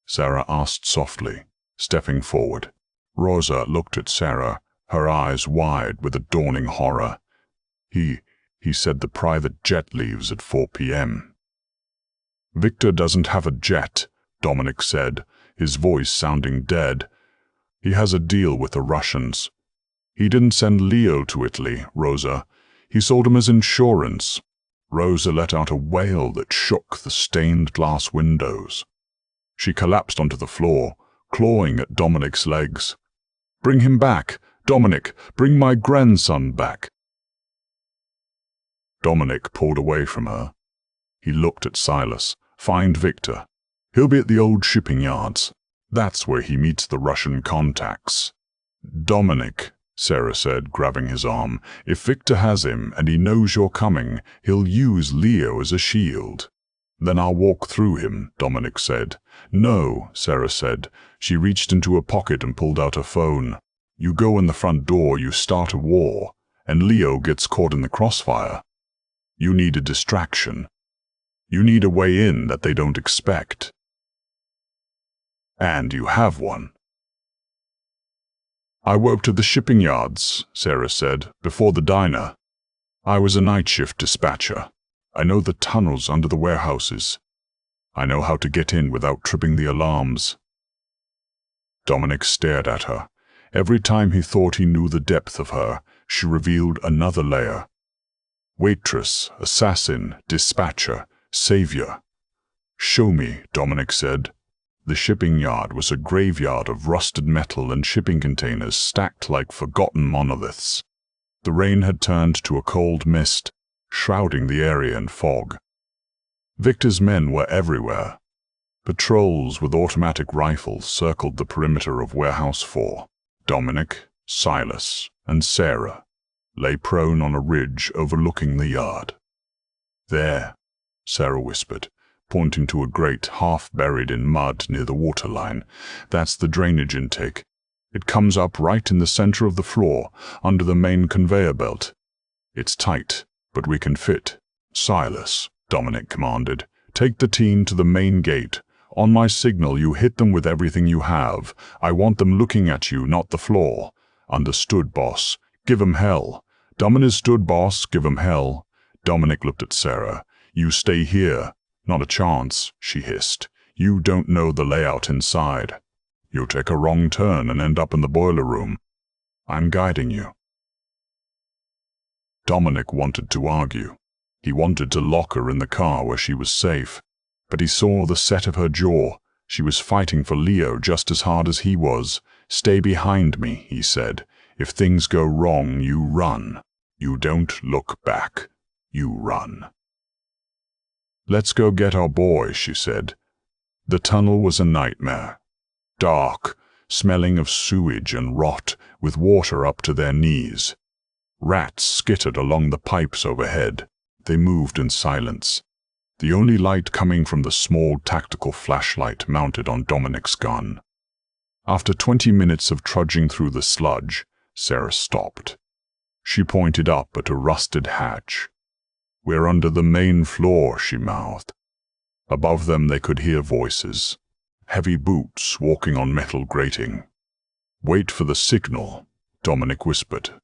Sarah asked softly, stepping forward. Rosa looked at Sarah, her eyes wide with a dawning horror. He said the private jet leaves at 4 p.m. "Victor doesn't have a jet," Dominic said, his voice sounding dead. "He has a deal with the Russians. He didn't send Leo to Italy, Rosa. He sold him as insurance." Rosa let out a wail that shook the stained glass windows. She collapsed onto the floor, clawing at Dominic's legs. "Bring him back! Dominic, bring my grandson back!" Dominic pulled away from her. He looked at Silas. "Find Victor. He'll be at the old shipping yards. That's where he meets the Russian contacts." "Dominic," Sarah said, grabbing his arm, "if Victor has him and he knows you're coming, he'll use Leo as a shield." "Then I'll walk through him," Dominic said. "No," Sarah said. She reached into her pocket and pulled out her phone. "You go in the front door, you start a war, and Leo gets caught in the crossfire. You need a distraction. You need a way in that they don't expect. And you have one." "I worked at the shipping yards," Sarah said, "before the diner. I was a night shift dispatcher. I know the tunnels under the warehouses. I know how to get in without tripping the alarms." Dominic stared at her. Every time he thought he knew the depth of her, she revealed another layer. Waitress, assassin, dispatcher, savior. "Show me," Dominic said. The shipping yard was a graveyard of rusted metal and shipping containers stacked like forgotten monoliths. The rain had turned to a cold mist, shrouding the area in fog. Victor's men were everywhere. Patrols with automatic rifles circled the perimeter of Warehouse 4. Dominic, Silas, and Sarah lay prone on a ridge overlooking the yard. "There," Sarah whispered, pointing to a grate half buried in mud near the waterline. "That's the drainage intake. It comes up right in the center of the floor, under the main conveyor belt. It's tight, but we can fit." "Silas," Dominic commanded, "take the team to the main gate. On my signal, you hit them with everything you have. I want them looking at you, not the floor." "Understood, boss. Give 'em hell." "Understood, boss. Give 'em hell." Dominic looked at Sarah. "You stay here." "Not a chance," she hissed. "You don't know the layout inside. You'll take a wrong turn and end up in the boiler room. I'm guiding you." Dominic wanted to argue. He wanted to lock her in the car where she was safe. But he saw the set of her jaw. She was fighting for Leo just as hard as he was. "Stay behind me," he said. "If things go wrong, you run. You don't look back. You run." "Let's go get our boy," she said. The tunnel was a nightmare. Dark, smelling of sewage and rot, with water up to their knees. Rats skittered along the pipes overhead. They moved in silence. The only light coming from the small tactical flashlight mounted on Dominic's gun. After 20 minutes of trudging through the sludge, Sarah stopped. She pointed up at a rusted hatch. "We're under the main floor," she mouthed. Above them they could hear voices. Heavy boots walking on metal grating. "Wait for the signal," Dominic whispered.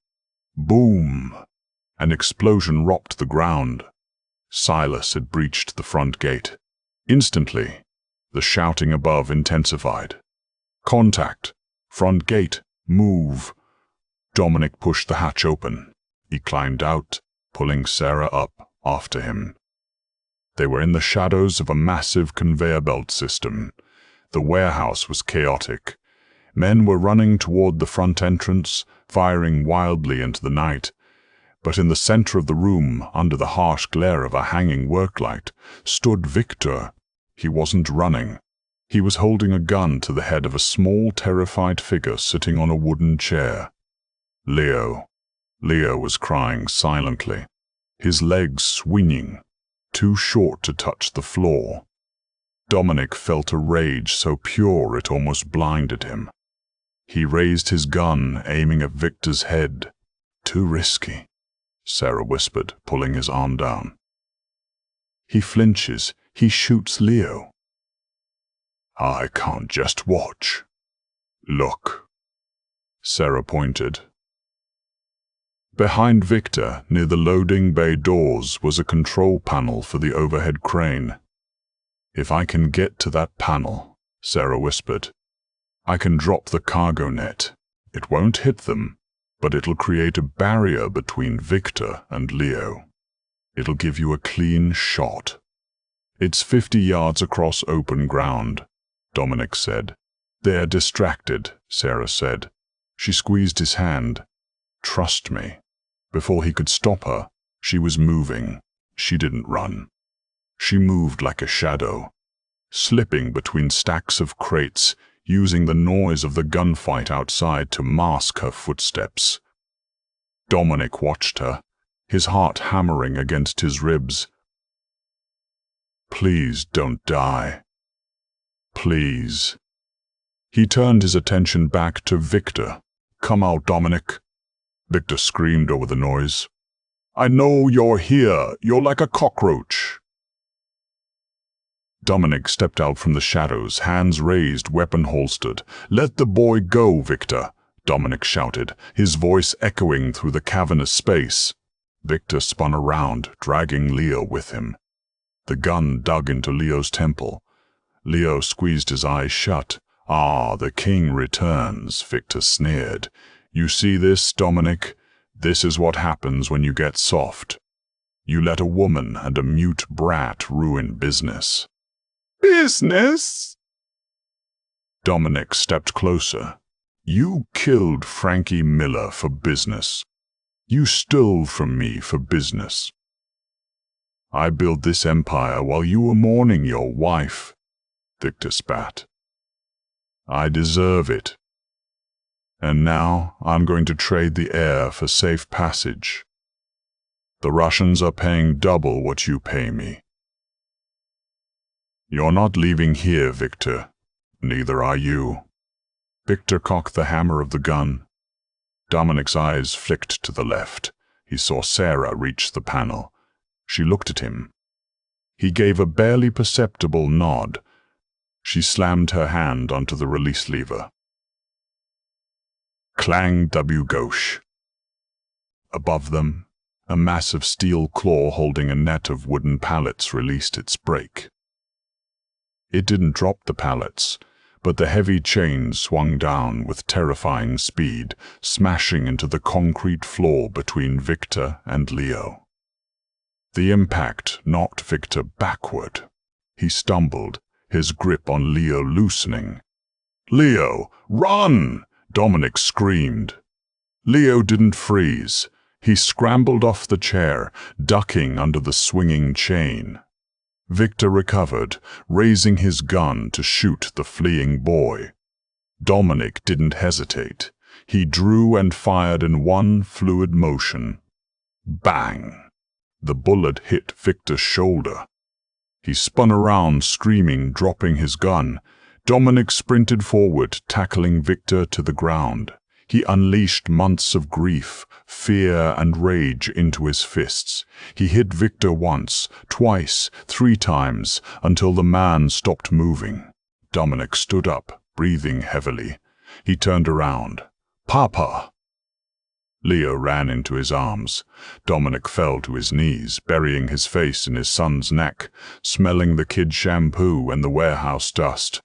Boom! An explosion rocked the ground. Silas had breached the front gate. Instantly, the shouting above intensified. "Contact! Front gate! Move!" Dominic pushed the hatch open. He climbed out, pulling Sarah up after him. They were in the shadows of a massive conveyor belt system. The warehouse was chaotic. Men were running toward the front entrance, firing wildly into the night. But in the center of the room, under the harsh glare of a hanging worklight, stood Victor. He wasn't running. He was holding a gun to the head of a small, terrified figure sitting on a wooden chair. Leo. Leo was crying silently, his legs swinging, too short to touch the floor. Dominic felt a rage so pure it almost blinded him. He raised his gun, aiming at Victor's head. "Too risky," Sarah whispered, pulling his arm down. "He flinches. He shoots Leo." "I can't just watch." "Look." Sarah pointed. Behind Victor, near the loading bay doors, was a control panel for the overhead crane. "If I can get to that panel," Sarah whispered, "I can drop the cargo net. It won't hit them, but it'll create a barrier between Victor and Leo. It'll give you a clean shot." "It's 50 yards across open ground," Dominic said. "They're distracted," Sarah said. She squeezed his hand. "Trust me." Before he could stop her, she was moving. She didn't run. She moved like a shadow, slipping between stacks of crates, using the noise of the gunfight outside to mask her footsteps. Dominic watched her, his heart hammering against his ribs. "Please don't die. Please." He turned his attention back to Victor. "Come out, Dominic." Victor screamed over the noise. "I know you're here. You're like a cockroach." Dominic stepped out from the shadows, hands raised, weapon holstered. "Let the boy go, Victor," Dominic shouted, his voice echoing through the cavernous space. Victor spun around, dragging Leo with him. The gun dug into Leo's temple. Leo squeezed his eyes shut. "Ah, the king returns," Victor sneered. "You see this, Dominic? This is what happens when you get soft. You let a woman and a mute brat ruin business." "Business?" Dominic stepped closer. "You killed Frankie Miller for business. You stole from me for business. I built this empire while you were mourning your wife," Victor spat. "I deserve it." And now I'm going to trade the air for safe passage. The Russians are paying double what you pay me. You're not leaving here, Victor. Neither are you. Victor cocked the hammer of the gun. Dominic's eyes flicked to the left. He saw Sarah reach the panel. She looked at him. He gave a barely perceptible nod. She slammed her hand onto the release lever. Clang W gauche. Above them, a massive steel claw holding a net of wooden pallets released its brake. It didn't drop the pallets, but the heavy chain swung down with terrifying speed, smashing into the concrete floor between Victor and Leo. The impact knocked Victor backward. He stumbled, his grip on Leo loosening. "Leo, run!" Dominic screamed. Leo didn't freeze. He scrambled off the chair, ducking under the swinging chain. Victor recovered, raising his gun to shoot the fleeing boy. Dominic didn't hesitate. He drew and fired in one fluid motion. Bang! The bullet hit Victor's shoulder. He spun around, screaming, dropping his gun. Dominic sprinted forward, tackling Victor to the ground. He unleashed months of grief, fear, and rage into his fists. He hit Victor once, twice, 3 times, until the man stopped moving. Dominic stood up, breathing heavily. He turned around. "Papa!" Leo ran into his arms. Dominic fell to his knees, burying his face in his son's neck, smelling the kid's shampoo and the warehouse dust.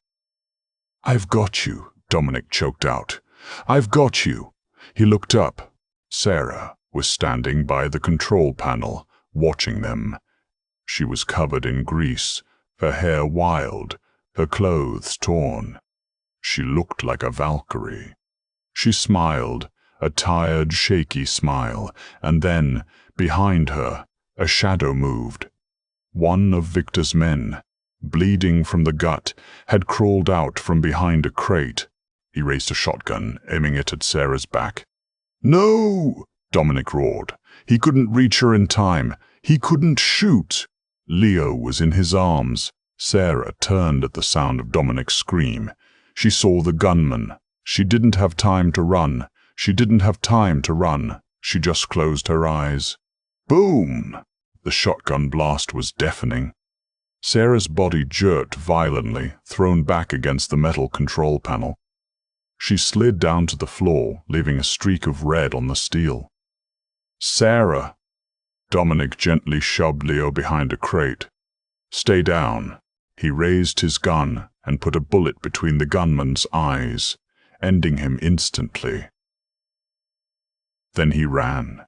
"I've got you," Dominic choked out. "I've got you." He looked up. Sarah was standing by the control panel, watching them. She was covered in grease, her hair wild, her clothes torn. She looked like a Valkyrie. She smiled, a tired, shaky smile, and then, behind her, a shadow moved. One of Victor's men, bleeding from the gut, had crawled out from behind a crate. He raised a shotgun, aiming it at Sarah's back. "No!" Dominic roared. He couldn't reach her in time. He couldn't shoot. Leo was in his arms. Sarah turned at the sound of Dominic's scream. She saw the gunman. She didn't have time to run. She didn't have time to run. She just closed her eyes. Boom! The shotgun blast was deafening. Sarah's body jerked violently, thrown back against the metal control panel. She slid down to the floor, leaving a streak of red on the steel. "Sarah!" Dominic gently shoved Leo behind a crate. "Stay down." He raised his gun and put a bullet between the gunman's eyes, ending him instantly. Then he ran.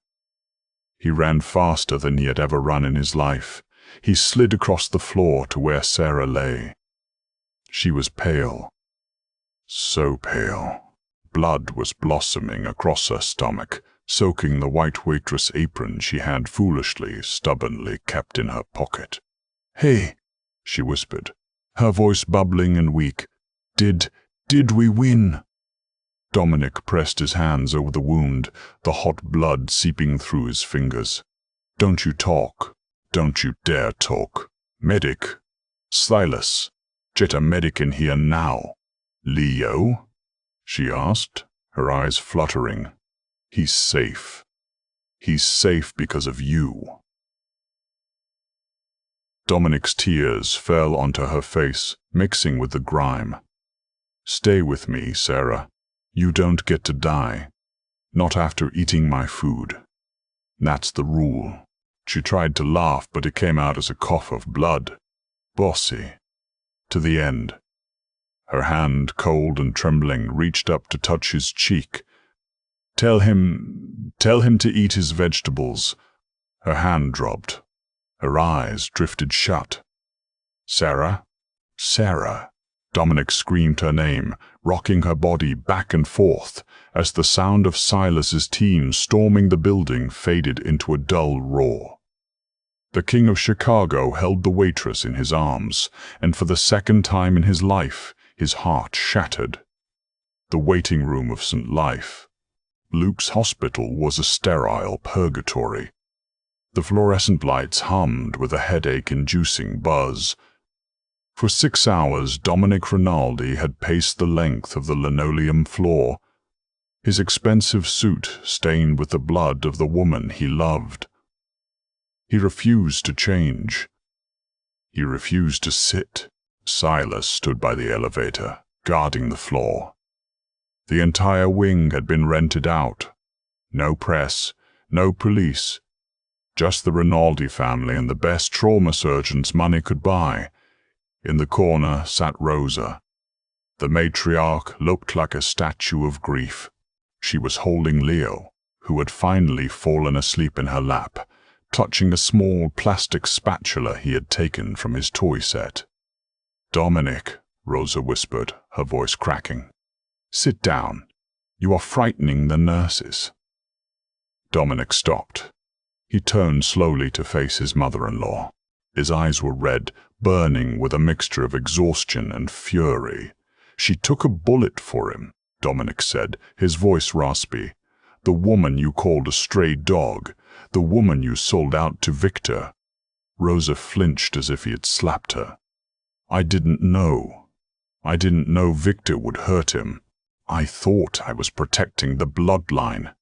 He ran faster than he had ever run in his life. He slid across the floor to where Sarah lay. She was pale. So pale. Blood was blossoming across her stomach, soaking the white waitress apron she had foolishly, stubbornly kept in her pocket. "Hey," she whispered, her voice bubbling and weak. Did we win?" Dominic pressed his hands over the wound, the hot blood seeping through his fingers. "Don't you talk. Don't you dare talk. Medic. Silas, get a medic in here now." "Leo?" she asked, her eyes fluttering. "He's safe. He's safe because of you." Dominic's tears fell onto her face, mixing with the grime. "Stay with me, Sarah. You don't get to die. Not after eating my food. That's the rule." She tried to laugh, but it came out as a cough of blood. "Bossy. To the end." Her hand, cold and trembling, reached up to touch his cheek. Tell him to eat his vegetables." Her hand dropped. Her eyes drifted shut. "Sarah? Sarah." Dominic screamed her name, rocking her body back and forth, as the sound of Silas's team storming the building faded into a dull roar. The King of Chicago held the waitress in his arms, and for the second time in his life, his heart shattered. the waiting room of St. Life. Luke's hospital was a sterile purgatory. The fluorescent lights hummed with a headache-inducing buzz. For 6 hours, Dominic Rinaldi had paced the length of the linoleum floor, his expensive suit stained with the blood of the woman he loved. He refused to change. He refused to sit. Silas stood by the elevator, guarding the floor. The entire wing had been rented out. No press, no police. Just the Rinaldi family and the best trauma surgeons money could buy. In the corner sat Rosa. The matriarch looked like a statue of grief. She was holding Leo, who had finally fallen asleep in her lap, touching a small plastic spatula he had taken from his toy set. "Dominic," Rosa whispered, her voice cracking. "Sit down. You are frightening the nurses." Dominic stopped. He turned slowly to face his mother-in-law. His eyes were red, burning with a mixture of exhaustion and fury. "She took a bullet for him," Dominic said, his voice raspy. "The woman you called a stray dog. The woman you sold out to Victor." Rosa flinched as if he had slapped her. "I didn't know. I didn't know Victor would hurt him. I thought I was protecting the bloodline."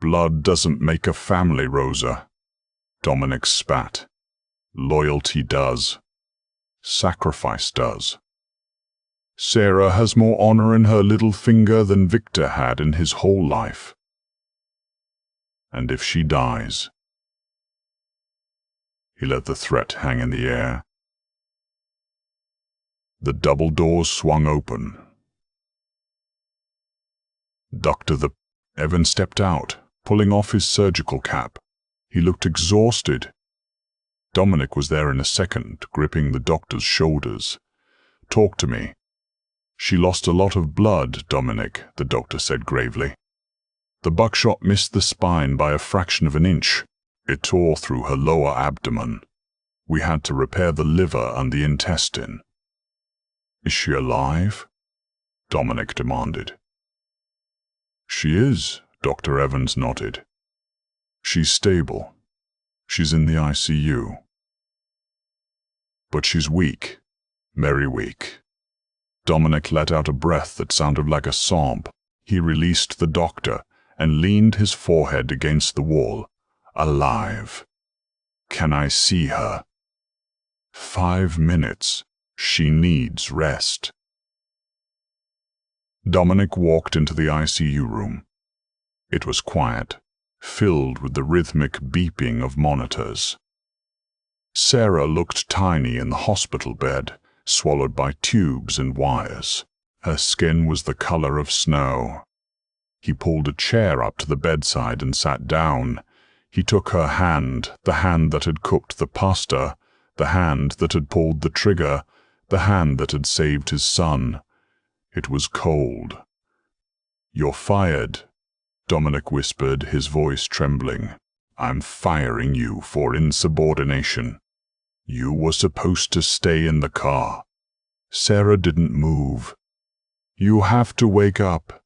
"Blood doesn't make a family, Rosa." Dominic spat. "Loyalty does. Sacrifice does. Sarah has more honor in her little finger than Victor had in his whole life. And if she dies..." He let the threat hang in the air. The double doors swung open. Evan stepped out, pulling off his surgical cap. He looked exhausted. Dominic was there in a second, gripping the doctor's shoulders. "Talk to me." "She lost a lot of blood, Dominic," the doctor said gravely. "The buckshot missed the spine by a fraction of an inch. It tore through her lower abdomen. We had to repair the liver and the intestine." "Is she alive?" Dominic demanded. "She is," Dr. Evans nodded. "She's stable. She's in the ICU. But she's weak, very weak." Dominic let out a breath that sounded like a sob. He released the doctor and leaned his forehead against the wall. "Alive. Can I see her?" "5 minutes. She needs rest." Dominic walked into the ICU room. It was quiet, filled with the rhythmic beeping of monitors. Sarah looked tiny in the hospital bed, swallowed by tubes and wires. Her skin was the color of snow. He pulled a chair up to the bedside and sat down. He took her hand, the hand that had cooked the pasta, the hand that had pulled the trigger, the hand that had saved his son. It was cold. "You're fired," Dominic whispered, his voice trembling. "I'm firing you for insubordination. You were supposed to stay in the car." Sarah didn't move. "You have to wake up,"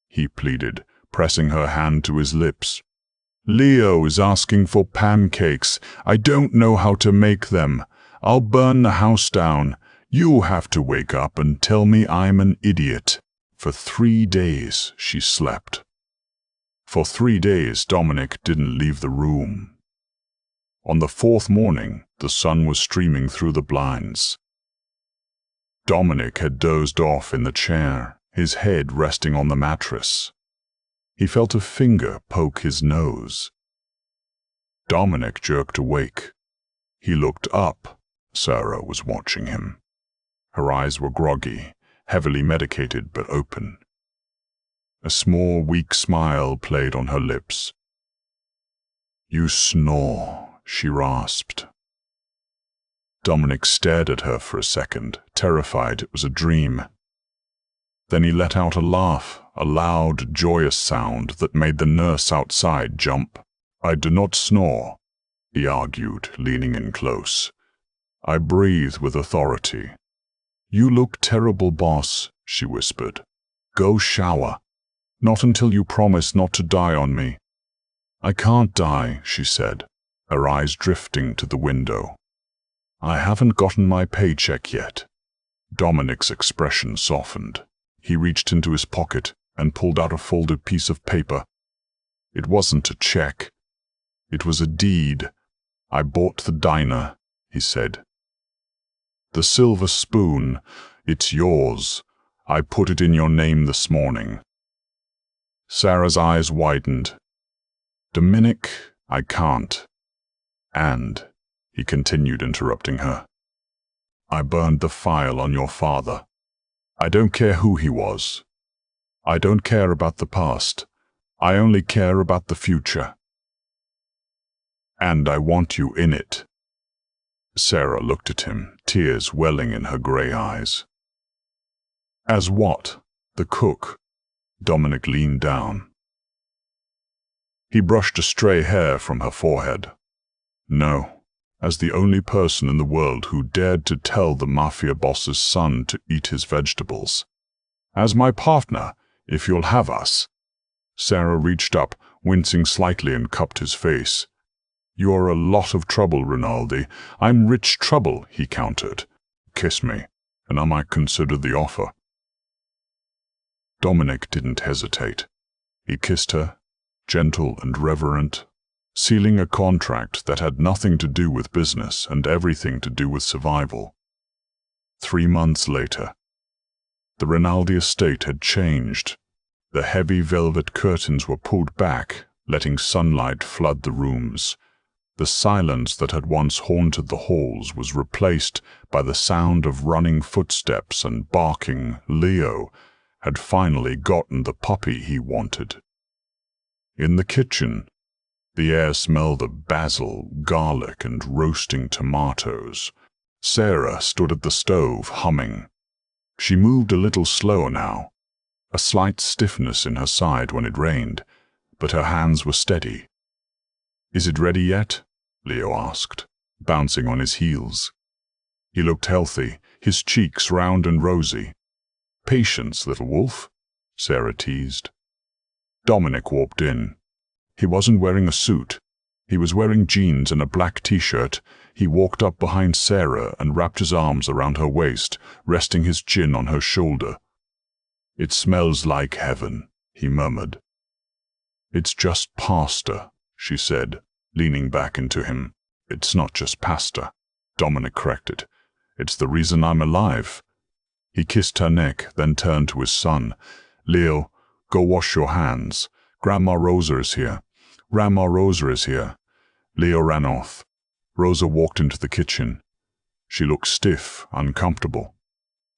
he pleaded, pressing her hand to his lips. "Leo is asking for pancakes. I don't know how to make them. I'll burn the house down. You have to wake up and tell me I'm an idiot." For 3 days she slept. For 3 days Dominic didn't leave the room. On the 4th morning, the sun was streaming through the blinds. Dominic had dozed off in the chair, his head resting on the mattress. He felt a finger poke his nose. Dominic jerked awake. He looked up. Sarah was watching him. Her eyes were groggy, heavily medicated but open. A small, weak smile played on her lips. "You snore," she rasped. Dominic stared at her for a second, terrified it was a dream. Then he let out a laugh, a loud, joyous sound that made the nurse outside jump. "I do not snore," he argued, leaning in close. "I breathe with authority." "You look terrible, boss," she whispered. Go shower. Not until you promise not to die on me." "I can't die," she said, her eyes drifting to the window. "I haven't gotten my paycheck yet." Dominic's expression softened. He reached into his pocket and pulled out a folded piece of paper. It wasn't a check. It was a deed. "I bought the diner," he said. "The silver spoon. It's yours. I put it in your name this morning." Sarah's eyes widened. "Dominic, I can't." "And," he continued, interrupting her, "I burned the file on your father. I don't care who he was. I don't care about the past. I only care about the future. And I want you in it." Sarah looked at him, tears welling in her grey eyes. "As what? The cook?" Dominic leaned down. He brushed a stray hair from her forehead. "No, as the only person in the world who dared to tell the Mafia Boss's son to eat his vegetables. As my partner, if you'll have us." Sarah reached up, wincing slightly, and cupped his face. "You're a lot of trouble, Rinaldi." "I'm rich trouble," he countered. "Kiss me, and I might consider the offer." Dominic didn't hesitate. He kissed her, gentle and reverent, sealing a contract that had nothing to do with business and everything to do with survival. 3 months later, the Rinaldi estate had changed. The heavy velvet curtains were pulled back, letting sunlight flood the rooms. The silence that had once haunted the halls was replaced by the sound of running footsteps and barking. Leo had finally gotten the puppy he wanted. In the kitchen, the air smelled of basil, garlic, and roasting tomatoes. Sarah stood at the stove, humming. She moved a little slower now, a slight stiffness in her side when it rained, but her hands were steady. "Is it ready yet?" Leo asked, bouncing on his heels. He looked healthy, his cheeks round and rosy. "Patience, little wolf," Sarah teased. Dominic walked in. He wasn't wearing a suit. He was wearing jeans and a black t-shirt. He walked up behind Sarah and wrapped his arms around her waist, resting his chin on her shoulder. "It smells like heaven," he murmured. "It's just pasta," she said, leaning back into him. "It's not just pasta," Dominic corrected. "It's the reason I'm alive." He kissed her neck, then turned to his son. "Leo, go wash your hands. Grandma Rosa is here. Grandma Rosa is here." Leo ran off. Rosa walked into the kitchen. She looked stiff, uncomfortable.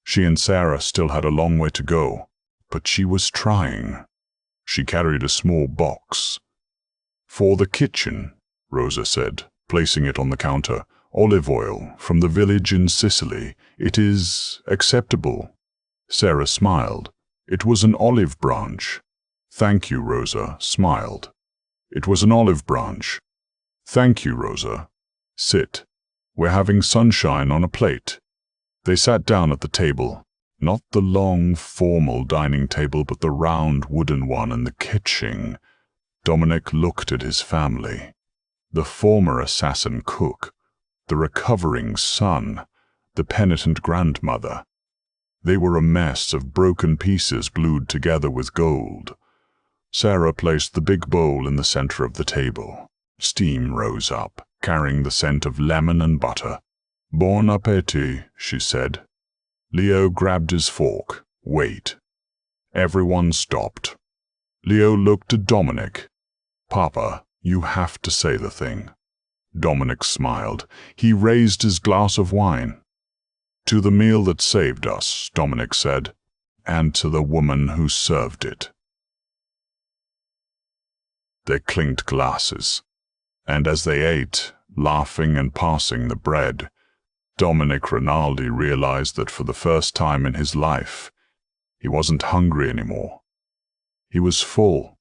She and Sarah still had a long way to go, but she was trying. She carried a small box. "For the kitchen," Rosa said, placing it on the counter. "Olive oil from the village in Sicily. It is acceptable." Sarah smiled. "It was an olive branch." "Thank you," Rosa smiled. "It was an olive branch." "Thank you, Rosa. Sit. We're having sunshine on a plate." They sat down at the table, not the long, formal dining table, but the round wooden one in the kitchen. Dominic looked at his family. The former assassin cook, the recovering son, the penitent grandmother. They were a mess of broken pieces glued together with gold. Sarah placed the big bowl in the center of the table. Steam rose up, carrying the scent of lemon and butter. "Bon appétit," she said. Leo grabbed his fork. "Wait." Everyone stopped. Leo looked at Dominic. "Papa, you have to say the thing." Dominic smiled. He raised his glass of wine. "To the meal that saved us," Dominic said, "and to the woman who served it." They clinked glasses, and as they ate, laughing and passing the bread, Dominic Rinaldi realized that for the first time in his life, he wasn't hungry anymore. He was full.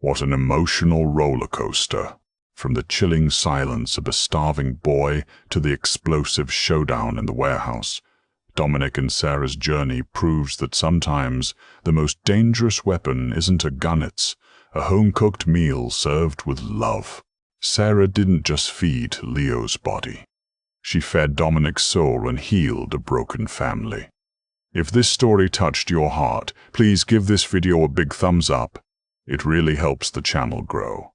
What an emotional roller coaster, from the chilling silence of a starving boy to the explosive showdown in the warehouse, Dominic and Sarah's journey proves that sometimes the most dangerous weapon isn't a gun, it's a home-cooked meal served with love. Sarah didn't just feed Leo's body. She fed Dominic's soul and healed a broken family. If this story touched your heart, please give this video a big thumbs up. It really helps the channel grow.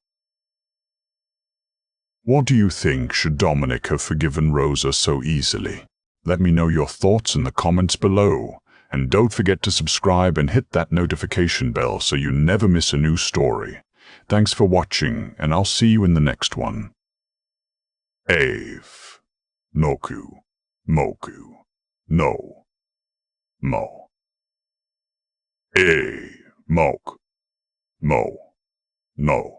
What do you think? Should Dominic have forgiven Rosa so easily? Let me know your thoughts in the comments below. And don't forget to subscribe and hit that notification bell so you never miss a new story. Thanks for watching, and I'll see you in the next one. Ave. Noku. Moku. No. Mo. A. Mok. Mo. No.